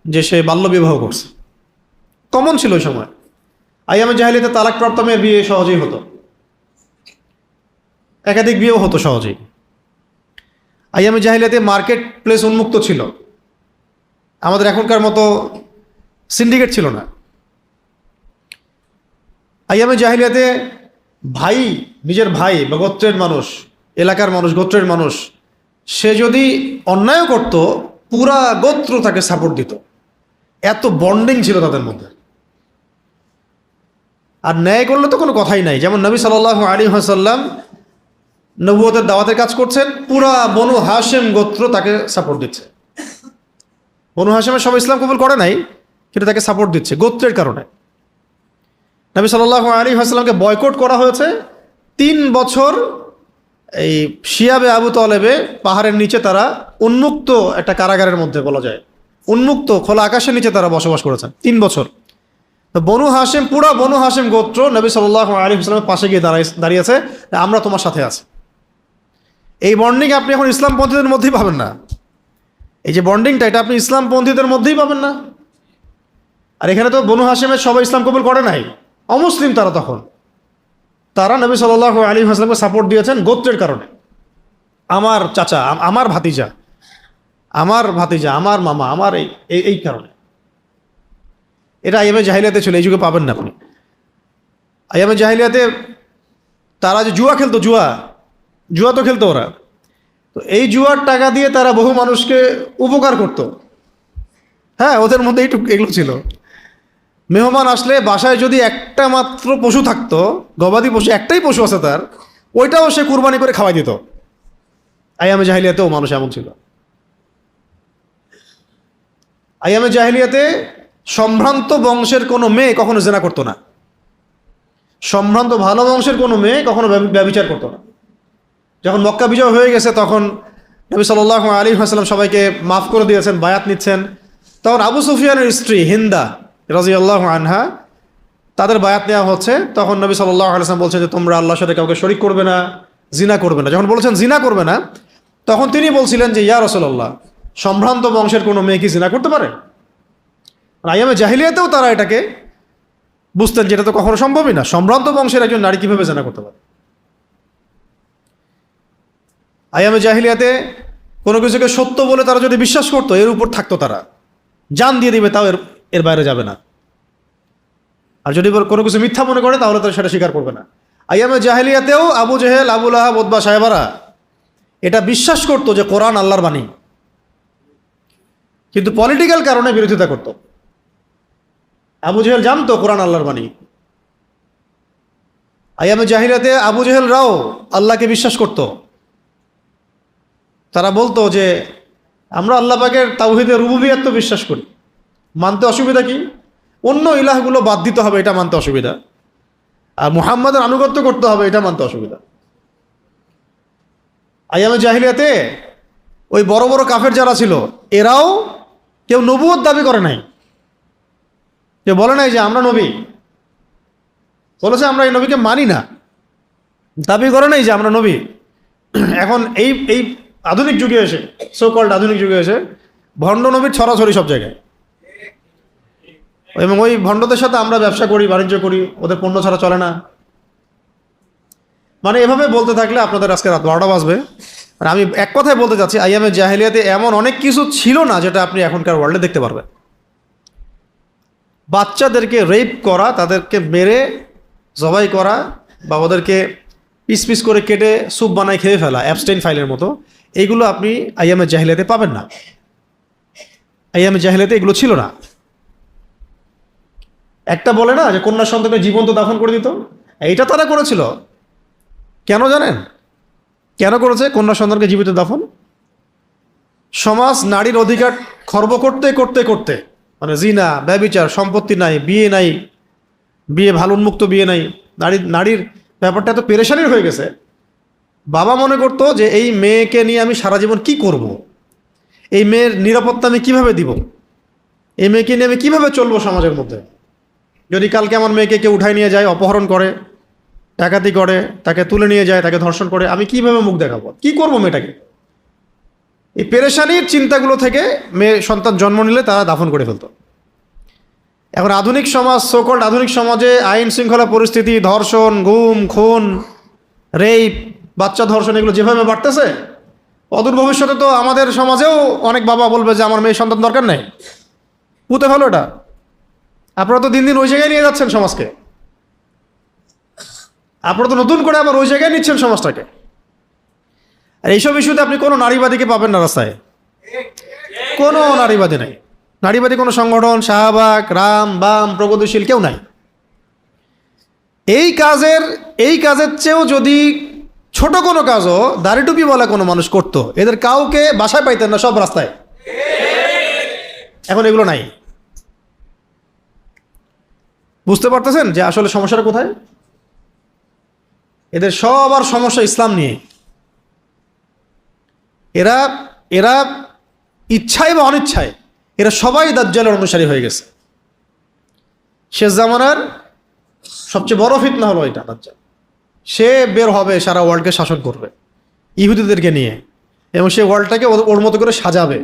A: যে সে বাল্যবিবাহ করছে। কমন ছিল ওই সময়। আইয়ামে জাহিলিয়াতে তালাকপ্রাপ্ত মেয়ের বিয়ে সহজেই হতো, একাধিক বিয়েও হতো সহজেই। আইয়ামে জাহিলিয়াতে মার্কেট প্লেস উন্মুক্ত ছিল, আমাদের এখনকার মতো সিন্ডিকেট ছিল না। আইয়ামে জাহিলিয়াতে ভাই, নিজের ভাই বা গোত্রের মানুষ, এলাকার মানুষ, গোত্রের মানুষ, সে যদি অন্যায় করত পুরা গোত্র তাকে সাপোর্ট দিত। এত বন্ডিং ছিল তাদের মধ্যে। আর ন্যায় করলে তো কোনো কথাই নাই। যেমন নবী সাল্লাল্লাহু আলাইহি ওয়াসাল্লাম নবুয়তের দাওয়াতের কাজ করছেন, পুরা বনু হাশেম গোত্র তাকে সাপোর্ট দিচ্ছে। বনু হাশেমের সব ইসলাম কবুল করে নাই, কিন্তু তাকে সাপোর্ট দিচ্ছে গোত্রের কারণে। নবী সাল্লাল্লাহু আলাইহি ওয়াসাল্লামকে বয়কট করা হয়েছে 3 বছর। এই শিয়াবে আবু তলেবে পাহাড়ের নিচে তারা উন্মুক্ত একটা কারাগারের মধ্যে, বলা যায় উন্মুক্ত খোলা আকাশের নিচে তারা বসবাস করেছেন 3 বছর। তো বনু হাশেম, পুরা বনু হাশেম গোত্র নবী সাল্লাল্লাহু আলাইহি ওয়াসাল্লামের পাশে গিয়ে দাঁড়িয়েছে, আমরা তোমার সাথে আছি। এই বন্ডিং আপনি এখন ইসলামপন্থীদের মধ্যেই পাবেন না। এই যে বন্ডিংটা, এটা আপনি ইসলামপন্থীদের মধ্যেই পাবেন না। আর এখানে তো বনু হাশেমের সবাই ইসলাম কবুল করে নাই, অমুসলিম তারা। তখন তারা নবী সাল্লাল্লাহু আলাইহি ওয়াসাল্লামকে সাপোর্ট দিয়েছেন গোত্রের কারণে। আমার চাচা, আমার ভাতিজা, আমার ভাতিজা, আমার মামা, আমার এই কারণে। এটা আইয়ামে জাহিলিয়াতে ছিল, এই যুগে পাবেন না আপনি। আইয়ামে জাহিলিয়াতে তারা যে জুয়া খেলতো, জুয়া তো খেলতো ওরা। তো এই জুয়ার টাকা দিয়ে তারা বহু মানুষকে উপকার করত। হ্যাঁ, ওদের মধ্যে এগুলো ছিল। মেহমান আসলে বাসায় যদি একটা মাত্র পশু থাকতো, গবাদি পশু, একটাই পশু আছে তার, ওইটাও সে কুরবানি করে খাওয়াই দিত। আইয়ামে জাহিলিয়াতেও মানুষ এমন ছিল। আইয়ামে জাহিলিয়াতে সম্ভ্রান্ত বংশের কোনো মেয়ে কখনো জেনা করতো না। সম্ভ্রান্ত ভালো বংশের কোনো মেয়ে কখনো ব্যভিচার করতো না। যখন মক্কা বিজয় হয়ে গেছে তখন নবী সাল্লাল্লাহু আলাইহি ওয়াসাল্লাম সবাইকে মাফ করে দিয়েছেন, বায়াত নিচ্ছেন। তখন আবু সুফিয়ানের স্ত্রী হিন্দা রাদিয়াল্লাহু আনহা, তাদের বায়াত নেওয়া হচ্ছে। তখন নবী সাল্লাল্লাহু আলাইহি ওয়াসাল্লাম বলছেন যে তোমরা আল্লাহর সাথে কাউকে শরীক করবে না, জিনা করবে না। যখন বলেছেন জিনা করবে না, তখন তিনি বলছিলেন যে ইয়া রাসূলুল্লাহ, সম্ভ্রান্ত বংশের কোনো মেয়ে কি জিনা করতে পারে? আইয়ামে জাহিলিয়াতেও তারা এটাকে বুঝতেন যে এটা তো কখনো সম্ভবই না। সম্ভ্রান্ত বংশের একজন নারী কিভাবে জিনা করতে পারে? আইয়ামে জাহিলিয়াতে কোনো কিছুকে সত্য বলে তারা যদি বিশ্বাস করতো, এর উপর থাকতো, তারা জান দিয়ে দিবে, তাও এর বাইরে যাবে না। আর যদি কোনো কিছু মিথ্যা মনে করে তাহলে তারা সেটা স্বীকার করবে না। আইয়ামে জাহিলিয়াতেও আবু জেহেল, আবু লাহাব, উতবা, সাহেবারা এটা বিশ্বাস করতো যে কোরআন আল্লাহর বাণী, কিন্তু পলিটিক্যাল কারণে বিরোধিতা করত। আবু জেহেল জানতো কোরআন আল্লাহর বাণী, আইয়ামে জাহিলিয়াতে আবু জেহেলরাও আল্লাহকে বিশ্বাস করত। তারা বলতো যে আমরা আল্লাহ পাকের তাওহীদের রুবুবিয়্যাত তো বিশ্বাস করি, মানতে অসুবিধা কি? অন্য ইলাহগুলো বাদ দিতে হবে, এটা মানতে অসুবিধা, আর মুহাম্মাদের আনুগত্য করতে হবে, এটা মানতে অসুবিধা। আইয়ামে জাহিলিয়াতে ওই বড় বড় কাফের যারা ছিল, এরাও কেউ নবুয়ত দাবি করে নাই, কেউ বলে নাই যে আমরা নবী, বলেছে আমরা এই নবীকে মানি না, দাবি করে নাই যে আমরা নবী। এখন এই এই আধুনিক যুগে এসে, সো কল্ড আধুনিক যুগে এসে ভণ্ড নবীর ছড়াছড়ি সব জায়গায়, এবং ওই ভণ্ডদের সাথে আমরা ব্যবসা করি, বাণিজ্য করি, ওদের পণ্য ছাড়া চলে না। মানে এভাবে বলতে থাকলে আপনাদের আজকে রাত 12টা বাজবে। মানে আমি এক কথায় বলতে চাচ্ছি, আইয়ামে জাহেলিয়াতে এমন অনেক কিছু ছিল না যেটা আপনি এখনকার ওয়ার্ল্ডে দেখতে পারবেন। বাচ্চাদেরকে রেপ করা, তাদেরকে মেরে জবাই করা, বা ওদেরকে পিস পিস করে কেটে স্যুপ বানায় খেয়ে ফেলা, অ্যাবস্টেইন ফাইলের মতো, এইগুলো আপনি আইয়ামে জাহেলিয়াতে পাবেন না। আইয়ামে জাহেলিয়াতে এগুলো ছিল না। একটা বলে না যে কন্যা সন্তানকে জীবন্ত দাফন করে দিত, এইটা তারা করেছিল। কেন জানেন কেন করেছে কন্যা সন্তানকে জীবিত দাফন? সমাজ নারীর অধিকার খর্ব করতে করতে করতে, মানে জিনা, ব্যভিচার, সম্পত্তি নাই, বিয়ে নাই, বিয়ে ভালো উন্মুক্ত বিয়ে নাই, নারীর ব্যাপারটা এত পেরেশানির হয়ে গেছে। বাবা মনে করতো যে এই মেয়েকে নিয়ে আমি সারা জীবন কি করব, এই মেয়ের নিরাপত্তা আমি কিভাবে দিব, এই মেয়েকে নিয়ে আমি কিভাবে চলবো সমাজের মধ্যে। যদি কালকে আমার মেয়েকে কেউ উঠায় নিয়ে যায়, অপহরণ করে, ডাকাতি করে, তাকে তুলে নিয়ে যায়, তাকে ধর্ষণ করে, আমি কিভাবে মুখ দেখাবো, কি করব মেয়েটাকে? এই পেরেশানির চিন্তাগুলো থেকে মেয়ে সন্তান জন্ম নিলে তারা দাফন করে ফেলতো। এখন আধুনিক সমাজ, সোকল্ড আধুনিক সমাজে আইন শৃঙ্খলা পরিস্থিতি, ধর্ষণ, গুম, খুন, রেপ, বাচ্চা ধর্ষণ, এগুলো যেভাবে বাড়তেছে, অদূর ভবিষ্যতে তো আমাদের সমাজেও অনেক বাবা বলবে যে আমার মেয়ে সন্তান দরকার নেই, পুঁতে ফেলো এটা। আপনারা তো দিন দিন ওই জায়গায় নিয়ে যাচ্ছেন সমাজকে, আপনারা তো নতুন করে আবার ওই জায়গায় নিচ্ছেন সমাজটাকে। আর এইসব ইস্যুতে আপনি কোনো নারীবাদীকে পাবেন না রাস্তায়, কোনো নারীবাদী নাই, নারীবাদী কোনো সংগঠন, শাহবাগ, রাম, বাম, প্রগতিশীল কেউ নাই। এই কাজের চেয়েও যদি ছোট কোনো কাজও দাড়িটুপি বলা কোনো মানুষ করতো, এদের কাউকে বাসায় পাইতেন না, সব রাস্তায়। এখন এগুলো নাই। বুঝতে পারতেছেন যে আসলে সমস্যাটা কোথায়? এদের সবার সমস্যা ইসলাম নিয়ে। এরা এরা ইচ্ছায় বা অনিচ্ছায় এরা সবাই দাজ্জালের অনুসারী হয়ে গেছে। শেষ জামানার সবচেয়ে বড় ফিতনা হলো এটা, দাজ্জাল। সে বের হবে, সারা ওয়ার্ল্ডকে শাসন করবে ইহুদিদেরকে নিয়ে, এবং সে ওয়ার্ল্ডটাকে ওর মতো করে সাজাবে,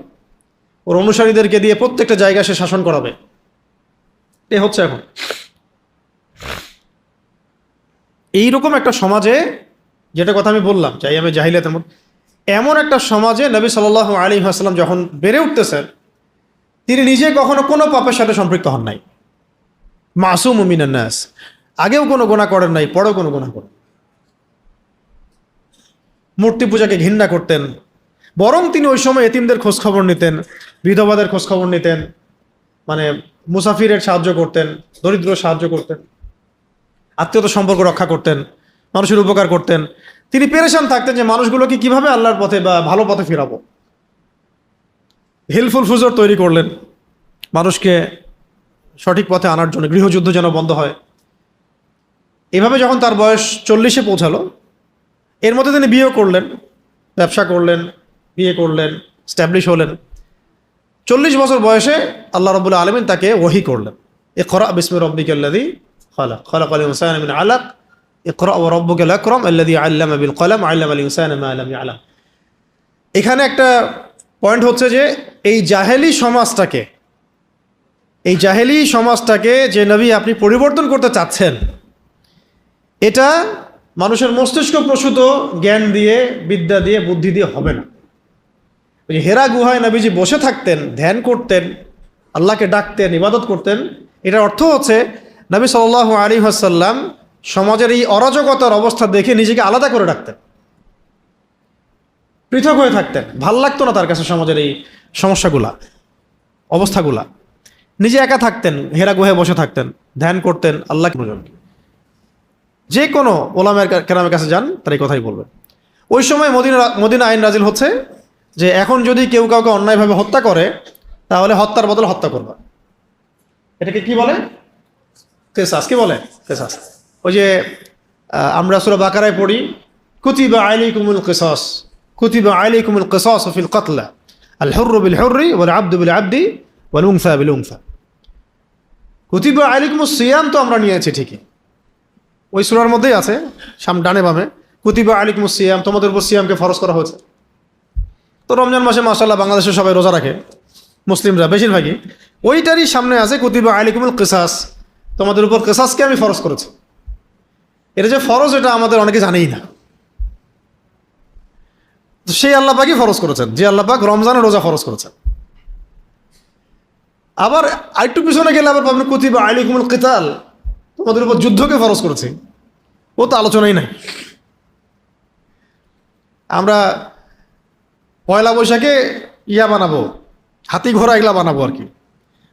A: ওর অনুসারীদেরকে দিয়ে প্রত্যেকটা জায়গায় সে শাসন করাবে। এ হচ্ছে এখন এইরকম একটা সমাজে, যেটা কথা আমি বললাম যে আমি জাহিলিয়াতের মধ্যে, এমন একটা সমাজে নবী সাল্লাল্লাহু আলাইহি ওয়াসাল্লাম যখন বেড়ে উঠতেছেন, তিনি নিজে কখনো কোনো পাপের সাথে সম্পৃক্ত হন নাই। মাসুম মিনান নাস, আগেও কোনো গুনাহ করেন নাই, পরেও কোনো গুনাহ করেন। মূর্তি পূজাকে ঘৃণা করতেন, বরং তিনি ওই সময় এতিমদের খোঁজখবর নিতেন, বিধবাদের খোঁজখবর নিতেন, মানে মুসাফিরের সাহায্য করতেন, দরিদ্র সাহায্য করতেন, আত্মীয়তা সম্পর্ক রক্ষা করতেন, মানুষের উপকার করতেন। তিনি পেরেশান থাকতেন যে মানুষগুলোকে কিভাবে আল্লাহর পথে বা ভালো পথে ফেরাবো। হেল্পফুল ফুজর তৈরি করলেন মানুষকে সঠিক পথে আনার জন্য, গৃহযুদ্ধ যেন বন্ধ হয়। এভাবে যখন তার বয়স 40-এ পৌঁছালো, এর মধ্যে তিনি বিয়ে করলেন, ব্যবসা করলেন, বিয়ে করলেন, স্ট্যাবলিশ হলেন। 40 বছর বয়সে আল্লাহ রাব্বুল আলামিন তাকে ওহী করলেন, ইকরা বিসমি রাব্বিকাল্লাযী খালাক, খালাকাল ইনসানা মিন আলাক, ইকরা ওয়া রাব্বুকাল আকরাম আল্লাযী আল্লামা বিল কলম আল্লামাল ইনসানা মা লাম ইয়ালাম। এখানে একটা পয়েন্ট হচ্ছে যে এই জাহেলি সমাজটাকে যে নবী আপনি পরিবর্তন করতে চাচ্ছেন, এটা মানুষের মস্তিষ্ক প্রসূত জ্ঞান দিয়ে, বিদ্যা দিয়ে, বুদ্ধি দিয়ে হবে না। হেরা গুহায় নবীজি বসে থাকতেন, ধ্যান করতেন, আল্লাহকে ডাকতেন, ইবাদত করতেন। এটার অর্থ হচ্ছে নবী সাল্লাল্লাহু আলাইহি ওয়াসাল্লাম সমাজের এই অরাজকতার অবস্থা দেখে নিজেকে আলাদা করে রাখতেন, পৃথক হয়ে থাকতেন। ভাল লাগতো না তার কাছে সমাজের এই সমস্যাগুলা, অবস্থাগুলা। নিজে একা থাকতেন, হেরা গুহায় বসে থাকতেন, ধ্যান করতেন, আল্লাহকে। যে কোনো ওলামায়ে কেরামের কাছে যান, তারা এই কথাই বলবেন। ওই সময় মদিনা আইন নাজিল হচ্ছে যে এখন যদি কেউ কাউকে অন্যায়ভাবে হত্যা করে তাহলে হত্যার বদলে হত্যা করবা। এটাকে কি বলে? কিসাস। কি বলে? কিসাস। ওই যে আমরা সূরা বাকারায় পড়ি, কুতিবা আলাইকুমুল কিসাস, কুতিবা আলাইকুমুল কিসাস ফিল কতলা, আল হুররু বিল হুররি ওয়াল আবদু বিল আবদি ওয়াল উনসা বিল উনসা। কুতিবা আলাইকুমুস সিয়াম তো আমরা নিয়েছি ঠিকই, ওই সূরার মধ্যেই আছে, ডানে বামে কুতিবা আলাইকুমুস সিয়াম, তোমাদের উপর সিয়ামকে ফরজ করা হয়েছে। তো রমজান মাসে মাশাআল্লাহ বাংলাদেশে সবাই রোজা রাখে, মুসলিমরা বেশিরভাগই। ওইটারই সামনে আছে কুতিবা আলাইকুমুল কিসাস, তোমাদের উপর কিসাসকে আমি ফরজ করেছি। এটা যে ফরজ এটা আমাদের অনেকে জানেই না। তো সেই আল্লাহ পাকই ফরজ করেছেন, যে আল্লাহ পাক রমজানে রোজা ফরজ করেছেন। আবার আরেকটু পিছনে গেলে আবার পাবেন কুতিবা আলাইকুমুল কিতাল, তোমাদের উপর যুদ্ধকে ফরজ করেছি। ও তো আলোচনাই নাই। আমরা পয়লা বৈশাখে ইয়া বানাবো, হাতি ঘোড়া এগুলা বানাবো আর কি।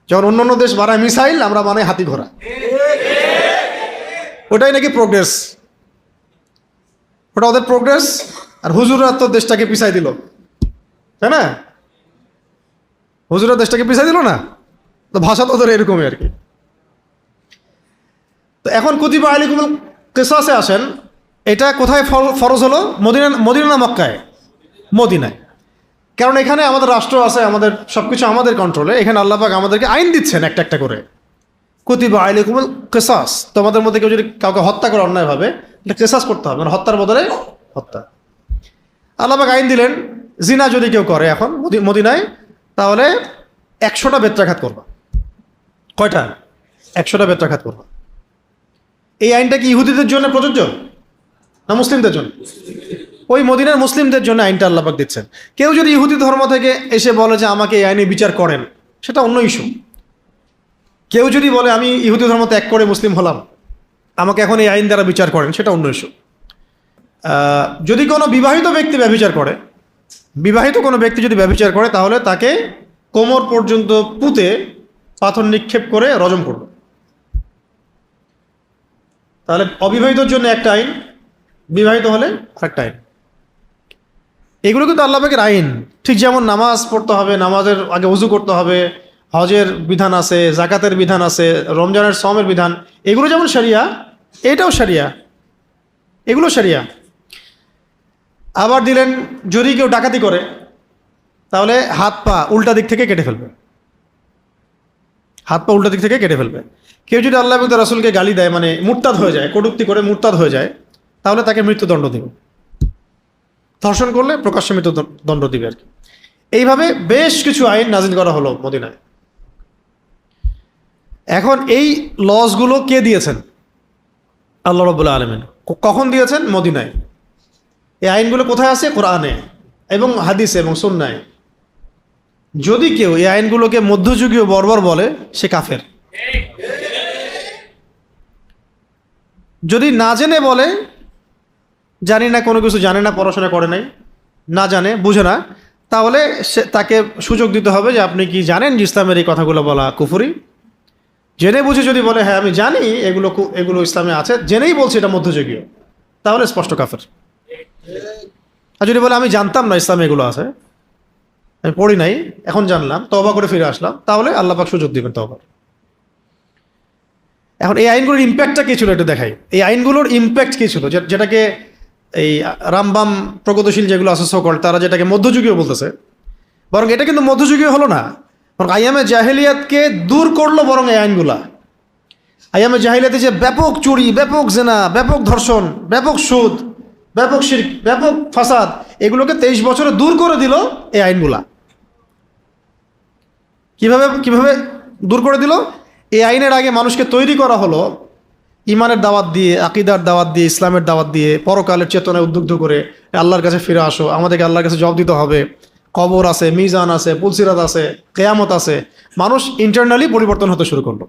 A: যখন অন্য অন্য দেশ বানায় মিসাইল, আমরা বানাই হাতি ঘোড়া। ওটাই নাকি প্রোগ্রেস, ওটা ওদের প্রোগ্রেস। আর হুজুররা তো দেশটাকে পিছাই দিল, তাই না? হুজুররা দেশটাকে পিছাই দিল না, তো ভাষা তো ওদের এরকমই আর কি। তো এখন কুতিবা আলাইকুমুল কিসাসে আসেন, এটা কোথায় ফরজ হলো? মদিনা না মক্কায়? মদিনায়। কারণ এখানে আমাদের রাষ্ট্র আছে, আমাদের সবকিছু আমাদের কন্ট্রোলে। এখানে আল্লাহ পাক আমাদেরকে আইন দিচ্ছেন একটা একটা করে। কুতিবা আলাইকুমুল কিসাস, তোমাদের মধ্যে কেউ যদি কাউকে হত্যা করে অন্যায়ভাবে, এটা কিসাস করতে হবে, মানে হত্যার বদলে হত্যা। আল্লাহ পাক আইন দিলেন, জিনা যদি কেউ করে এখন মদিনায়, তাহলে 100টা বেত্রাঘাত করবা। কয়টা? 100টা বেত্রাঘাত করবা। এই আইনটা কি ইহুদিদের জন্য প্রযোজ্য না মুসলিমদের জন্য? ওই মদিনার মুসলিমদের জন্য আইনটা আল্লাহ পাক দিচ্ছেন। কেউ যদি ইহুদি ধর্ম থেকে এসে বলে যে আমাকে এই আইনে বিচার করেন, সেটা অন্য ইস্যু। কেউ যদি বলে আমি ইহুদি ধর্ম ত্যাগ করে মুসলিম হলাম, আমাকে এখন এই আইন দ্বারা বিচার করেন, সেটা অন্য ইস্যু। যদি কোনো বিবাহিত ব্যক্তি ব্যভিচার করে, বিবাহিত কোনো ব্যক্তি যদি ব্যভিচার করে, তাহলে তাকে কোমর পর্যন্ত পুঁতে পাথর নিক্ষেপ করে রজম করবে। তাহলে অবিবাহিতর জন্য একটা আইন, বিবাহিত হলে আরেকটা আইন। এগুলো কিন্তু আল্লাহ পাকের আইন। ঠিক যেমন নামাজ পড়তে হবে, নামাজের আগে ওযু করতে হবে, হজের বিধান আছে, জাকাতের বিধান আছে, রমজানের সওমের বিধান, এগুলো যেমন শরিয়া, এটাও শরিয়া, এগুলো শরিয়া। আবার দিলেন, যদি কেউ ডাকাতি করে তাহলে হাত পা উল্টা দিক থেকে কেটে ফেলবে, হাত পা উল্টা দিক থেকে কেটে ফেলবে। কেউ যদি আল্লাহ এবং তার রাসূলকে গালি দেয়, মানে মুরতাদ হয়ে যায়, কটূক্তি করে মুরতাদ হয়ে যায়, তাহলে তাকে মৃত্যুদণ্ড দিবে। ধর্ষণ করলে প্রকাশ্যে মৃত্যুদণ্ড দিবে আর কি। এইভাবে বেশ কিছু আইন নাজিল করা হলো মদিনায়। এখন এই লসগুলো কে দিয়েছেন? আল্লাহ রাব্বুল আলামিন। কখন দিয়েছেন? মদিনায়। এই আইনগুলো কোথায় আছে? কোরআনে এবং হাদিসে এবং সুন্নায়। যদি কেউ এই আইনগুলোকে মধ্যযুগীয় বর্বর বলে, সে কাফের। যদি না জেনে বলে, জানি না, কোনো কিছু জানে না, পড়াশোনা করে নাই, না জানে, বুঝে না, তাহলে তাকে সুযোগ দিতে হবে যে আপনি কি জানেন যে ইসলামের এই কথাগুলো বলা কুফরি? জেনে বুঝে যদি বলে হ্যাঁ আমি জানি এগুলো ইসলামে আছে, জেনেই বলছে এটা মধ্যযুগীয়, তাহলে স্পষ্ট কাফের। আর যদি বলে আমি জানতাম না ইসলামে এগুলো আছে, আমি পড়ি নাই, এখন জানলাম, তওবা করে ফিরে আসলাম, তাহলে আল্লাহ পাক সুযোগ দিবেন তওবার। এখন এই আইনগুলোর ইম্প্যাক্টটা কী ছিল একটু দেখাই। এই আইনগুলোর ইম্প্যাক্ট কী ছিল, যেটাকে এই রামবাম প্রগতিশীল যেগুলো আছে সকল, তারা যেটাকে মধ্যযুগীয় বলতেছে, বরং এটা কিন্তু মধ্যযুগীয় হলো না, বরং আইয়ামে জাহেলিয়াতকে দূর করলো। বরং এই আইনগুলা আইয়ামে জাহেলিয়াতে যে ব্যাপক চুরি, ব্যাপক জেনা, ব্যাপক ধর্ষণ, ব্যাপক সুদ, ব্যাপক শিরক, ব্যাপক ফাসাদ, এগুলোকে 23 বছরে দূর করে দিল এই আইনগুলা। কিভাবে দূর করে দিল? এই আইনের আগে মানুষকে তৈরি করা হলো ইমানের দাওয়াত দিয়ে, আকিদার দাওয়াত দিয়ে, ইসলামের দাওয়াত দিয়ে, পরকালের চেতনায় উদ্বুদ্ধ করে আল্লাহর কাছে ফিরে আসো, আমাদেরকে আল্লাহর কাছে জবাব দিতে হবে, কবর আছে, মিজান আছে, পুলসিরাত আছে, কেয়ামত আছে। মানুষ ইন্টারনালি পরিবর্তন হতে শুরু করলো।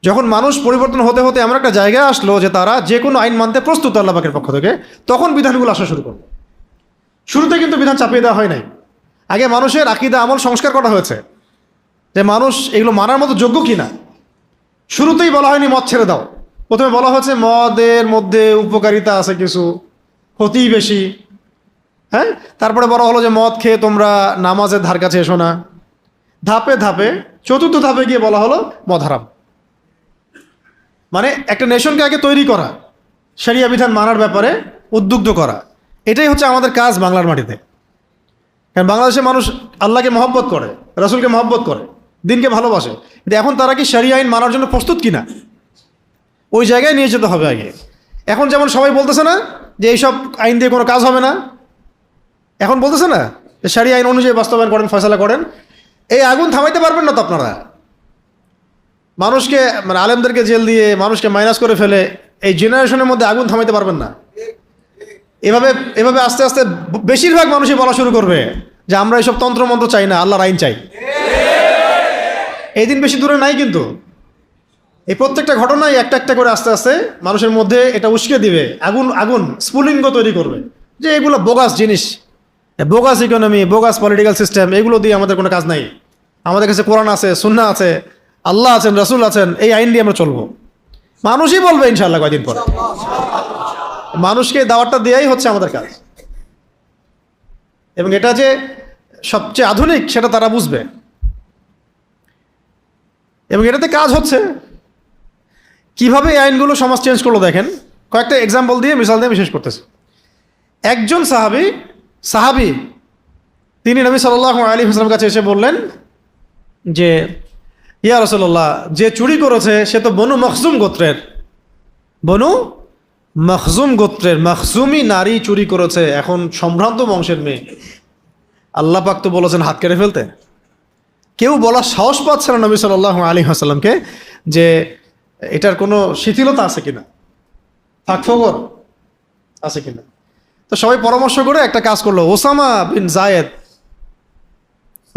A: যখন মানুষ পরিবর্তন হতে হতে এমন একটা জায়গায় আসলো যে তারা যে কোনো আইন মানতে প্রস্তুত আল্লাহ পাকের পক্ষ থেকে, তখন বিধানগুলো আসা শুরু করলো। শুরুতে কিন্তু বিধান চাপিয়ে দেওয়া হয় নাই। আগে মানুষের আকিদা আমল সংস্কার করা হয়েছে যে মানুষ এগুলো মানার মতো যোগ্য কিনা। শুরুতেই বলা হয়নি মদ ছেড়ে দাও, প্রথমে বলা হচ্ছে মদের মধ্যে উপকারিতা আছে কিছু, ক্ষতি বেশি। হ্যাঁ, তারপরে বলা হলো যে মদ খেয়ে তোমরা নামাজের ধার কাছে এসো না। ধাপে ধাপে চতুর্থ ধাপে গিয়ে বলা হলো মদ হারাম। মানে একটা নেশনকে আগে তৈরি করা, শরিয়া বিধান মানার ব্যাপারে উদ্বুদ্ধ করা, এটাই হচ্ছে আমাদের কাজ বাংলার মাটিতে। কারণ বাংলাদেশের মানুষ আল্লাহকে মহব্বত করে, রাসূলকে মহব্বত করে, দিনকে ভালোবাসে, কিন্তু এখন তারা কি শরিয়া আইন মানার জন্য প্রস্তুত কিনা, ওই জায়গায় নিয়ে যেতে হবে আগে। এখন যেমন সবাই বলতেছে না যে এইসব আইন দিয়ে কোনো কাজ হবে না, এখন বলতেছে না যে শরিয়া আইন অনুযায়ী বাস্তবায়ন করেন, ফয়সালা করেন। এই আগুন থামাইতে পারবেন না তো আপনারা। মানুষকে মানে আলেমদেরকে জেল দিয়ে মানুষকে মাইনাস করে ফেলে এই জেনারেশনের মধ্যে আগুন থামাইতে পারবেন না। এভাবে এভাবে আস্তে আস্তে বেশিরভাগ মানুষই বলা শুরু করবে যে আমরা এইসব তন্ত্রমন্ত্র চাই না, আল্লাহর আইন চাই। এই দিন বেশি দূরে নাই, কিন্তু এই প্রত্যেকটা ঘটনাই একটা একটা করে আস্তে আস্তে মানুষের মধ্যে এটা উস্কে দিবে, আগুন আগুন স্ফুলিঙ্গ তৈরি করবে যে এগুলো বোগাস জিনিস, bogus economy, bogus political system, এগুলো দিয়ে আমাদের কোনো কাজ নাই। আমাদের কাছে কোরআন আছে, সুন্নাহ আছে, আল্লাহ আছেন, রাসূল আছেন, এই আইন দিয়ে আমরা চলবো। মানুষই বলবে ইনশাআল্লাহ কয়দিন পরে। মানুষকে দাওয়াতটা দেওয়াই হচ্ছে আমাদের কাজ, এবং এটা যে সবচেয়ে আধুনিক সেটা তারা বুঝবে, এবং এটাতে কাজ হচ্ছে। কিভাবে এই আইনগুলো সমাজ চেঞ্জ করলো দেখেন, কয়েকটা এক্সাম্পল দিয়ে, মিসাল দিয়ে আমি শেষ করতেছি। একজন সাহাবী তিনি নবী সাল্লাল্লাহু আলাইহি ওয়াসাল্লামের কাছে এসে বললেন যে ইয়া রাসূলুল্লাহ, যে চুরি করেছে সে তো বনু মখজুম গোত্রের, বনু মখজুম গোত্রের মখজুমি নারী চুরি করেছে, এখন সম্ভ্রান্ত বংশের মেয়ে। আল্লাহ পাক তো বলেছেন হাত কেটে ফেলতে। কেউ বলার সাহস পাচ্ছে না নবী সাল্লাল্লাহু আলাইহি ওয়াসাল্লামকে যে এটার কোনো শিথিলতা আছে কিনা, ফাঁকফোকর আছে কিনা। তো সবাই পরামর্শ করে একটা কাজ করলো। ওসামা বিন যায়েদ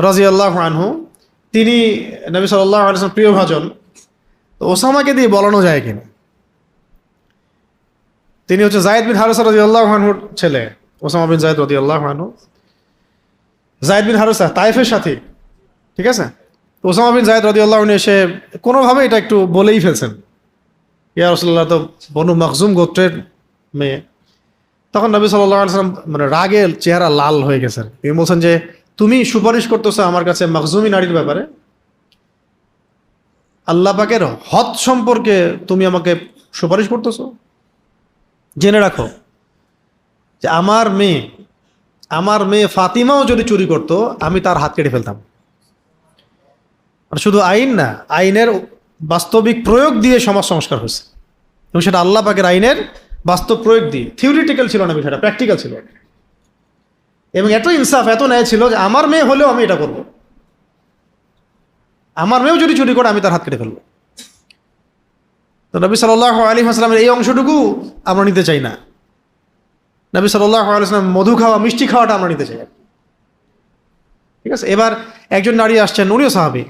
A: রাদিয়াল্লাহু আনহু, তিনি নবী সাল্লাল্লাহু আলাইহি ওয়াসাল্লাম প্রিয় ভাজন, তো ওসামাকে দিয়ে বলানো যায় কিনা। তিনি হচ্ছে যায়েদ বিন হারেসা রাদিয়াল্লাহু আনহুর ছেলে। ওসামা বিন যায়েদ রাদিয়াল্লাহু আনহু, যায়েদ বিন হারেসা তায়েফের সাথী, ঠিক আছে। তো ওসামা বিন যায়েদ রাদিয়াল্লাহু আনহু এসে কোনোভাবে এটা একটু বলেই ফেলছেন, ইয়া রাসূলুল্লাহ তো বনু মখজুম গোত্রের মেয়ে। তখন নবী সাল্লাল্লাহু আলাইহি ওয়াসাল্লাম মানে রাগে চেহারা লাল হয়ে গেছেন। তিনি বলছেন যে তুমি সুপারিশ করতেছো আমার কাছে মখজুমি নারীর ব্যাপারে, আল্লাহ পাকের হদ সম্পর্কে তুমি আমাকে সুপারিশ করতেছো। জেনে রাখো যে আমার মেয়ে ফাতিমাও যদি চুরি করতো আমি তার হাত কেটে ফেলতাম। শুধু আইন না, আইনের বাস্তবিক প্রয়োগ দিয়ে সমাজ সংস্কার হয়েছে, এবং সেটা আল্লাহ পাকের আইনের বাস্তব প্রয়োগ দিয়ে, থিওরিটিক্যাল ছিল না বিষয়টা, প্র্যাকটিক্যাল ছিল। এবং এত ইনসাফ, এত ন্যায় ছিল যে আমার মেয়ে হলেও আমি এটা করব, আমার মেয়েও যদি চুরি করে আমি তার হাত কেটে ফেলবো। তো নবী সাল্লাল্লাহু আলাইহি ওয়াসাল্লামের এই অংশটুকু আমরা নিতে চাই না। নবী সাল্লাল্লাহু আলাইহি ওয়াসাল্লাম মধু খাওয়া, মিষ্টি খাওয়াটা আমরা নিতে চাই, ঠিক আছে। এবার একজন নারী আসছেন, উনিও সাহাবী,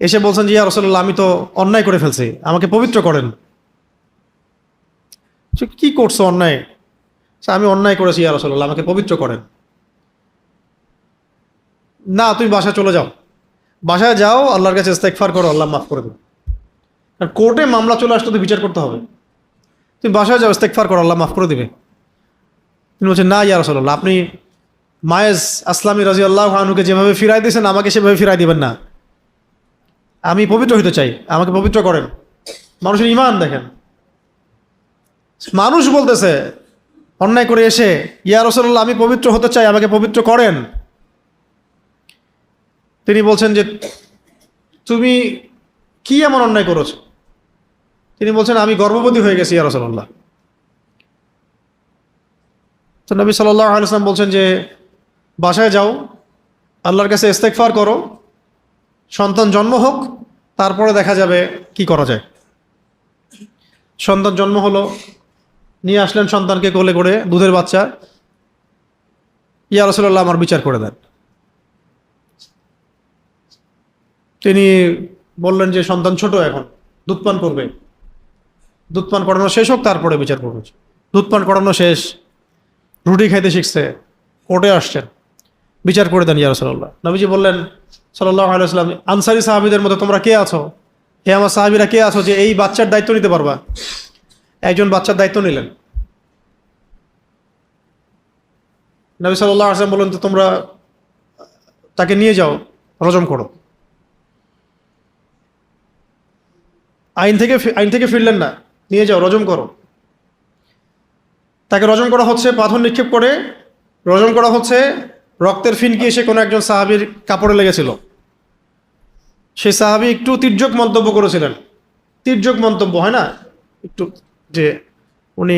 A: এসে বলছেন যে ইয়া রাসূলুল্লাহ, আমি তো অন্যায় করে ফেলছি, আমাকে পবিত্র করেন। কি করছো অন্যায়? আমি অন্যায় করেছি ইয়া রাসূলুল্লাহ, আমাকে পবিত্র করেন। না, তুমি বাসায় চলে যাও, বাসায় যাও, আল্লাহর কাছে ইস্তেগফার করো, আল্লাহ মাফ করে দেবে। কারণ কোর্টে মামলা চলে আসলে তো বিচার করতে হবে। তুমি বাসায় যাও, ইস্তেগফার করো, আল্লাহ মাফ করে দেবে। তিনি বলছেন না ইয়া রাসূলুল্লাহ, আপনি মায়েজ আসলামী রাদিয়াল্লাহু আনহুকে যেভাবে ফিরাই দিয়েছেন আমাকে সেভাবে ফিরাই দিবেন না। আমি পবিত্র হইতে চাই, আমাকে পবিত্র করেন। মানুষের ঈমান দেখেন, মানুষ বলতেছে অন্যায় করে এসে ইয়া রাসূলুল্লাহ, আমি পবিত্র হতে চাই, আমাকে পবিত্র করেন। তিনি বলছেন যে তুমি কি এমন অন্যায় করেছো? তিনি বলছেন আমি গর্ভবতী হয়ে গেছি ইয়া রাসূলুল্লাহ। তো নবী সাল্লাল্লাহু আলাইহি ওয়াসাল্লাম বলছেন যে বাসায় যাও, আল্লাহর কাছে ইস্তেগফার করো, সন্তান জন্ম হোক, তারপরে দেখা যাবে কি করা যায়। সন্তান জন্ম হলো, নিয়ে আসলেন সন্তানকে কোলে করে, দুধের বাচ্চা। ইয়া রাসূলুল্লাহ, আমার বিচার করে দেন। তিনি বললেন যে সন্তান ছোট, এখন দুধ পান করবে, দুধ পান করানো শেষ হোক তারপরে বিচার করবে। দুধ পান করানো শেষ, রুটি খাইতে শিখছে, কোর্টে আসছেন, বিচার করে দেন ইয়া রাসূলুল্লাহ। নবীজি বললেন সাল্লাল্লাহু আলাইহি ওয়াসাল্লাম, আনসারী সাহাবীদের মধ্যে তোমরা কে আছো হে আমার সাহাবীরা কে আছো যে এই বাচ্চার দায়িত্ব নিতে পারবা? একজন বাচ্চার দায়িত্ব নিলেন। নবী সাল্লাল্লাহু আলাইহি ওয়াসাল্লাম বললেন, তো তোমরা তাকে নিয়ে যাও, রজম করো। আইন থেকে ফিরলেন না, নিয়ে যাও, রজম করো। তাকে রজম করা হচ্ছে, পাথর নিক্ষেপ করে রজম করা হচ্ছে। রক্তের ফিনকি এসে কোনো একজন সাহাবীর কাপড়ে লেগেছিল। সেই সাহাবী একটু তির্যক মন্তব্য করেছিলেন। তির্যক মন্তব্য হয় না একটু, যে উনি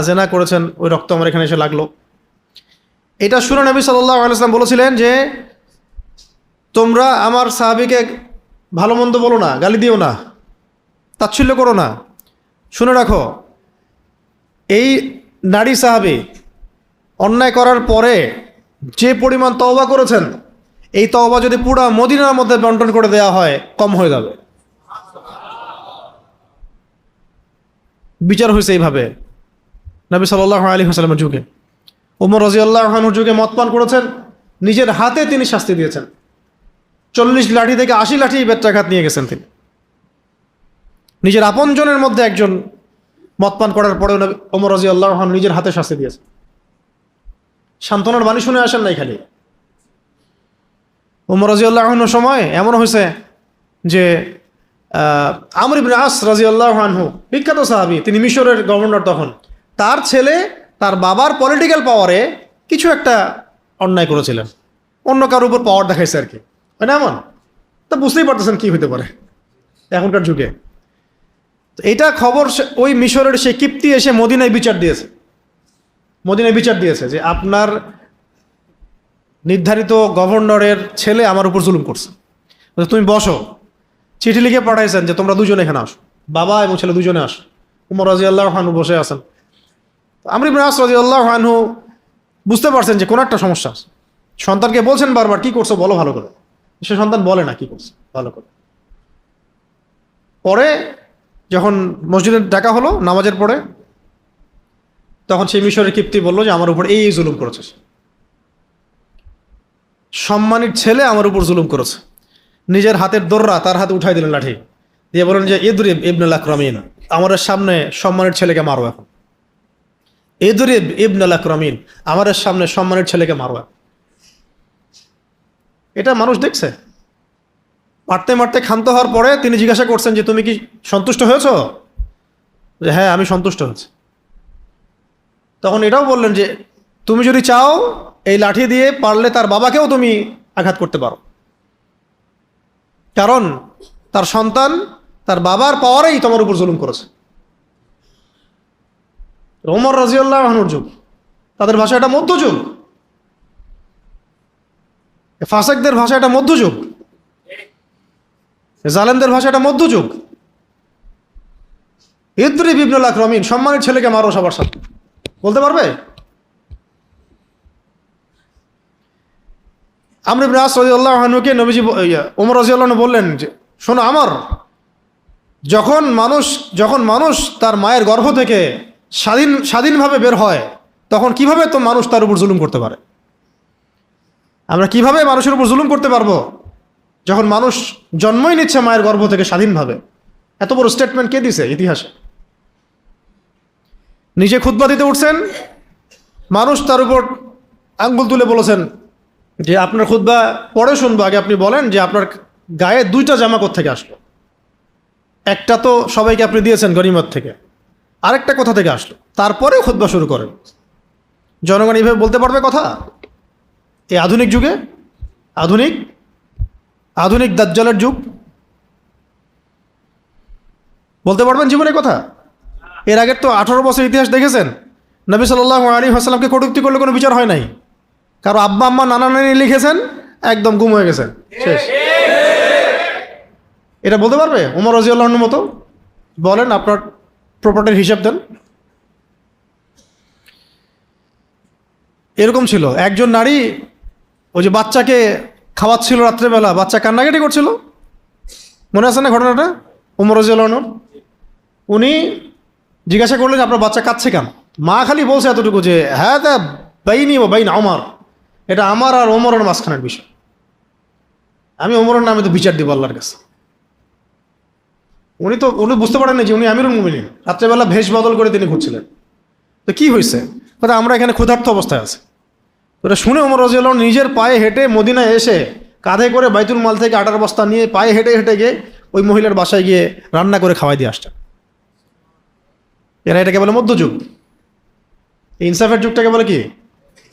A: জেনা করেছেন, ওই রক্ত আমার এখানে এসে লাগলো। এটা শুনে নবী সাল্লাল্লাহু আলাইহি ওয়াসাল্লাম বলেছিলেন যে তোমরা আমার সাহাবীকে ভালো মন্দ বলো না, গালি দিও না, তাচ্ছিল্য করো না। শুনে রাখো, এই নারী সাহাবী অন্যায় করার পরে যে পরিমাণ তওবা করেছেন, এই তওবা যদি পুরো মদিনার মধ্যে বন্টন করে দেওয়া হয়, কম হয়ে যাবে। বিচার হয়েছে এইভাবে নবী সাল্লাল্লাহু আলাইহি ওয়াসাল্লামের যুগে। ওমর রাদিয়াল্লাহু আনহুর যুগে মদ পান করেছেন, নিজের হাতে তিনি শাস্তি দিয়েছেন। 40 লাঠি থেকে 80 লাঠি বেত্রাঘাত নিয়ে গেছেন তিনি। নিজের আপনজনের মধ্যে একজন মদ পান করার পরেও ওমর রাদিয়াল্লাহু আনহু নিজের হাতে শাস্তি দিয়েছেন। সান্ত্বনার বাণী শুনে আসেন নাই খালি। ওমর রাদিয়াল্লাহু আনহুর সময় এমন হয়েছে যে আমর ইবনে আস রাদিয়াল্লাহু আনহু, বিখ্যাত সাহাবী, তিনি মিশরের গভর্নর তখন, তার ছেলে তার বাবার পলিটিক্যাল পাওয়ারে কিছু একটা অন্যায় করেছিলেন, অন্য কারোর উপর পাওয়ার দেখাইছে আর কি, হয় না এমন? তা বুঝতেই পারতেছেন কি হতে পারে এখনকার যুগে। তো এইটা খবর ওই মিশরের সেই কিপ্তি এসে মদিনায় বিচার দিয়েছে যে আপনার নির্ধারিত গভর্নরের ছেলে আমার উপর জুলুম করছে, তুমি বসো। চিঠি লিখে পাঠাইছেন যে তোমরা দুজনে এখানে আসো, বাবা এবং ছেলে দুজনে আসো। ওমর রাদিয়াল্লাহু আনহু বসে আছেন। আমর ইবনে আস রাদিয়াল্লাহু আনহু বুঝতে পারছেন যে কোনো একটা সমস্যা আছে। সন্তানকে বলছেন বারবার, কি করছো বলো ভালো করে। সে সন্তান বলে না কি করছে ভালো করে। পরে যখন মসজিদে ডাকা হলো নামাজের পরে, তখন সেই মিশরের কিপ্তি বললো যে আমার উপর এই জুলুম করেছে, সম্মানিত ছেলে আমার উপর জুলুম করেছে। নিজের হাতের দোররা তার হাতে উঠাই দিলেন লাঠি দিয়ে, বলেন যে ইদরিব ইবনুল আকরামিন, আমাদের সামনে সম্মানের ছেলেকে মারো এখন। ইদরিব ইবনুল আকরামিন, আমাদের সামনে সম্মানের ছেলেকে মারো। এটা মানুষ দেখছে। মারতে মারতে ক্ষান্ত হওয়ার পরে তিনি জিজ্ঞাসা করছেন যে তুমি কি সন্তুষ্ট হয়েছ? যে হ্যাঁ, আমি সন্তুষ্ট হয়েছি। তখন এটাও বললেন যে তুমি যদি চাও এই লাঠি দিয়ে পারলে তার বাবাকেও তুমি আঘাত করতে পারো, কারণ তার সন্তান তার বাবার পাওয়ারেই তোমার উপর জুলুম করেছে। ওমর রাদিয়াল্লাহু আনহুর যুগ, তাদের ভাষা এটা মধ্যযুগ, ফাসেকদের ভাষা এটা মধ্যযুগ, জালেমদের ভাষা এটা মধ্যযুগ। ইদরিব ইবনুল আকরামিন, সম্মানের ছেলেকে মারো সবার সাথে, বলতে পারবে? আমর ইবনে আস রাদিয়াল্লাহু আনহুকে নবীজি ওমর রাদিয়াল্লাহু আনহু বললেন যে শোনো, আমার যখন মানুষ তার মায়ের গর্ভ থেকে স্বাধীনভাবে বের হয়, তখন কিভাবে তো মানুষ তার উপর জুলুম করতে পারে? আমরা কিভাবে মানুষের উপর জুলুম করতে পারবো যখন মানুষ জন্মই নিচ্ছে মায়ের গর্ভ থেকে স্বাধীনভাবে? এত বড় স্টেটমেন্ট কে দিছে ইতিহাসে? নিজে খুতবা দিতে উঠছেন, মানুষ তার উপর আঙ্গুল তুলে বলেছেন যে আপনার খুতবা পরে শুনবো, আগে আপনি বলেন যে আপনার গায়ে 2টা জামা কোত্থেকে আসলো? একটা তো সবাইকে আপনি দিয়েছেন গনিমত থেকে, আরেকটা কোথা থেকে আসলো? তারপরে খুতবা শুরু করেন। জনগণ এইভাবে বলতে পারবে কথা এই আধুনিক যুগে? আধুনিক দাজ্জালের যুগ, বলতে পারবেন জীবনে কথা? এর আগের তো 18 বছর ইতিহাস দেখেছেন, নবী সাল্লাল্লাহু আলাইহি ওয়াসাল্লামকে কটূক্তি করলে কোনো বিচার হয় নাই। কারো আব্বা আম্মা নানা নানি লিখেছেন, একদম গুম হয়ে গেছেন, শেষ। এটা বলতে পারবে ওমর রাদিয়াল্লাহু আনহুর মতো? বলেন, আপনার প্রপার্টির হিসাব দেন। এরকম ছিল একজন নারী, ওই যে বাচ্চাকে খাওয়াচ্ছিল রাত্রেবেলা, বাচ্চা কান্নাকাটি করছিল, মনে আছে না ঘটনাটা? ওমর রাদিয়াল্লাহু আনহু, উনি জিজ্ঞাসা করলেন আপনার বাচ্চা কাঁদছে কেন? মা খালি বলছে এতটুকু যে হ্যাঁ, তা বাইনি ও বাইন ওমর, এটা আমার আর ওমরের মাঝখানের বিষয়, আমি ওমরের নামে তো বিচার দিব আল্লাহর কাছে। উনি বুঝতে পারেননি যে উনি আমিরুল মুমিনিন, রাত্রেবেলা ভেষ বদল করে তিনি ঘুরছিলেন। তো কি হয়েছে, কথা আমরা এখানে ক্ষুধার্ত অবস্থায় আছি। ওটা শুনে ওমর রাদিয়াল্লাহু আনহু নিজের পায়ে হেঁটে মদিনায় এসে কাঁধে করে বাইতুল মাল থেকে আটার বস্তা নিয়ে পায়ে হেঁটে হেঁটে গিয়ে ওই মহিলার বাসায় গিয়ে রান্না করে খাওয়াই দিয়ে আসতেন। এরা এটাকে বলে মধ্যযুগ। এই ইনসাফের যুগটাকে বলে কি?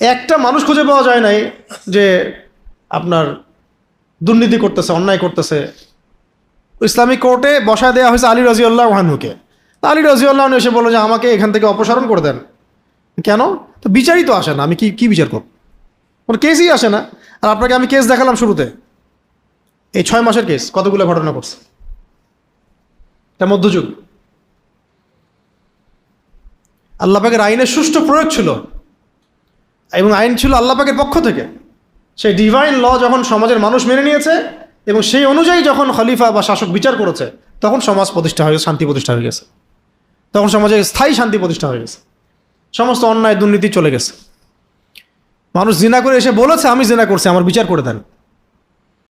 A: একটা মানুষ খুঁজে পাওয়া যায় নাই যে আপনার দুর্নীতি করতেছে, অন্যায় করতেছে। ইসলামিক কোর্টে বসায় দেওয়া হয়েছে আলী রাদিয়াল্লাহু আনহুকে। আলী রাদিয়াল্লাহু আনহু এসে বলল যে আমাকে এখান থেকে অপসারণ করে দেন। কেন? তো বিচারই তো আসে না, আমি কি কি বিচার করব? কোনো কেসই আসে না। আর আপনাকে আমি কেস দেখালাম শুরুতে, এই 6 মাসের কেস কতগুলো ঘটনা করছে। এটা মধ্যযুগ। আল্লাহ পাকের আইনের সুষ্ঠু প্রয়োগ ছিল, এবং আইন ছিল আল্লাহ পাকের পক্ষ থেকে। সেই ডিভাইন ল যখন সমাজের মানুষ মেনে নিয়েছে এবং সেই অনুযায়ী যখন খলিফা বা শাসক বিচার করেছে, তখন সমাজ প্রতিষ্ঠা হয়ে গেছে, শান্তি প্রতিষ্ঠা হয়ে গেছে। তখন সমাজে স্থায়ী শান্তি প্রতিষ্ঠা হয়ে গেছে, সমস্ত অন্যায় দুর্নীতি চলে গেছে। মানুষ জিনা করে এসে বলেছে আমি জিনা করছি, আমার বিচার করে দেন।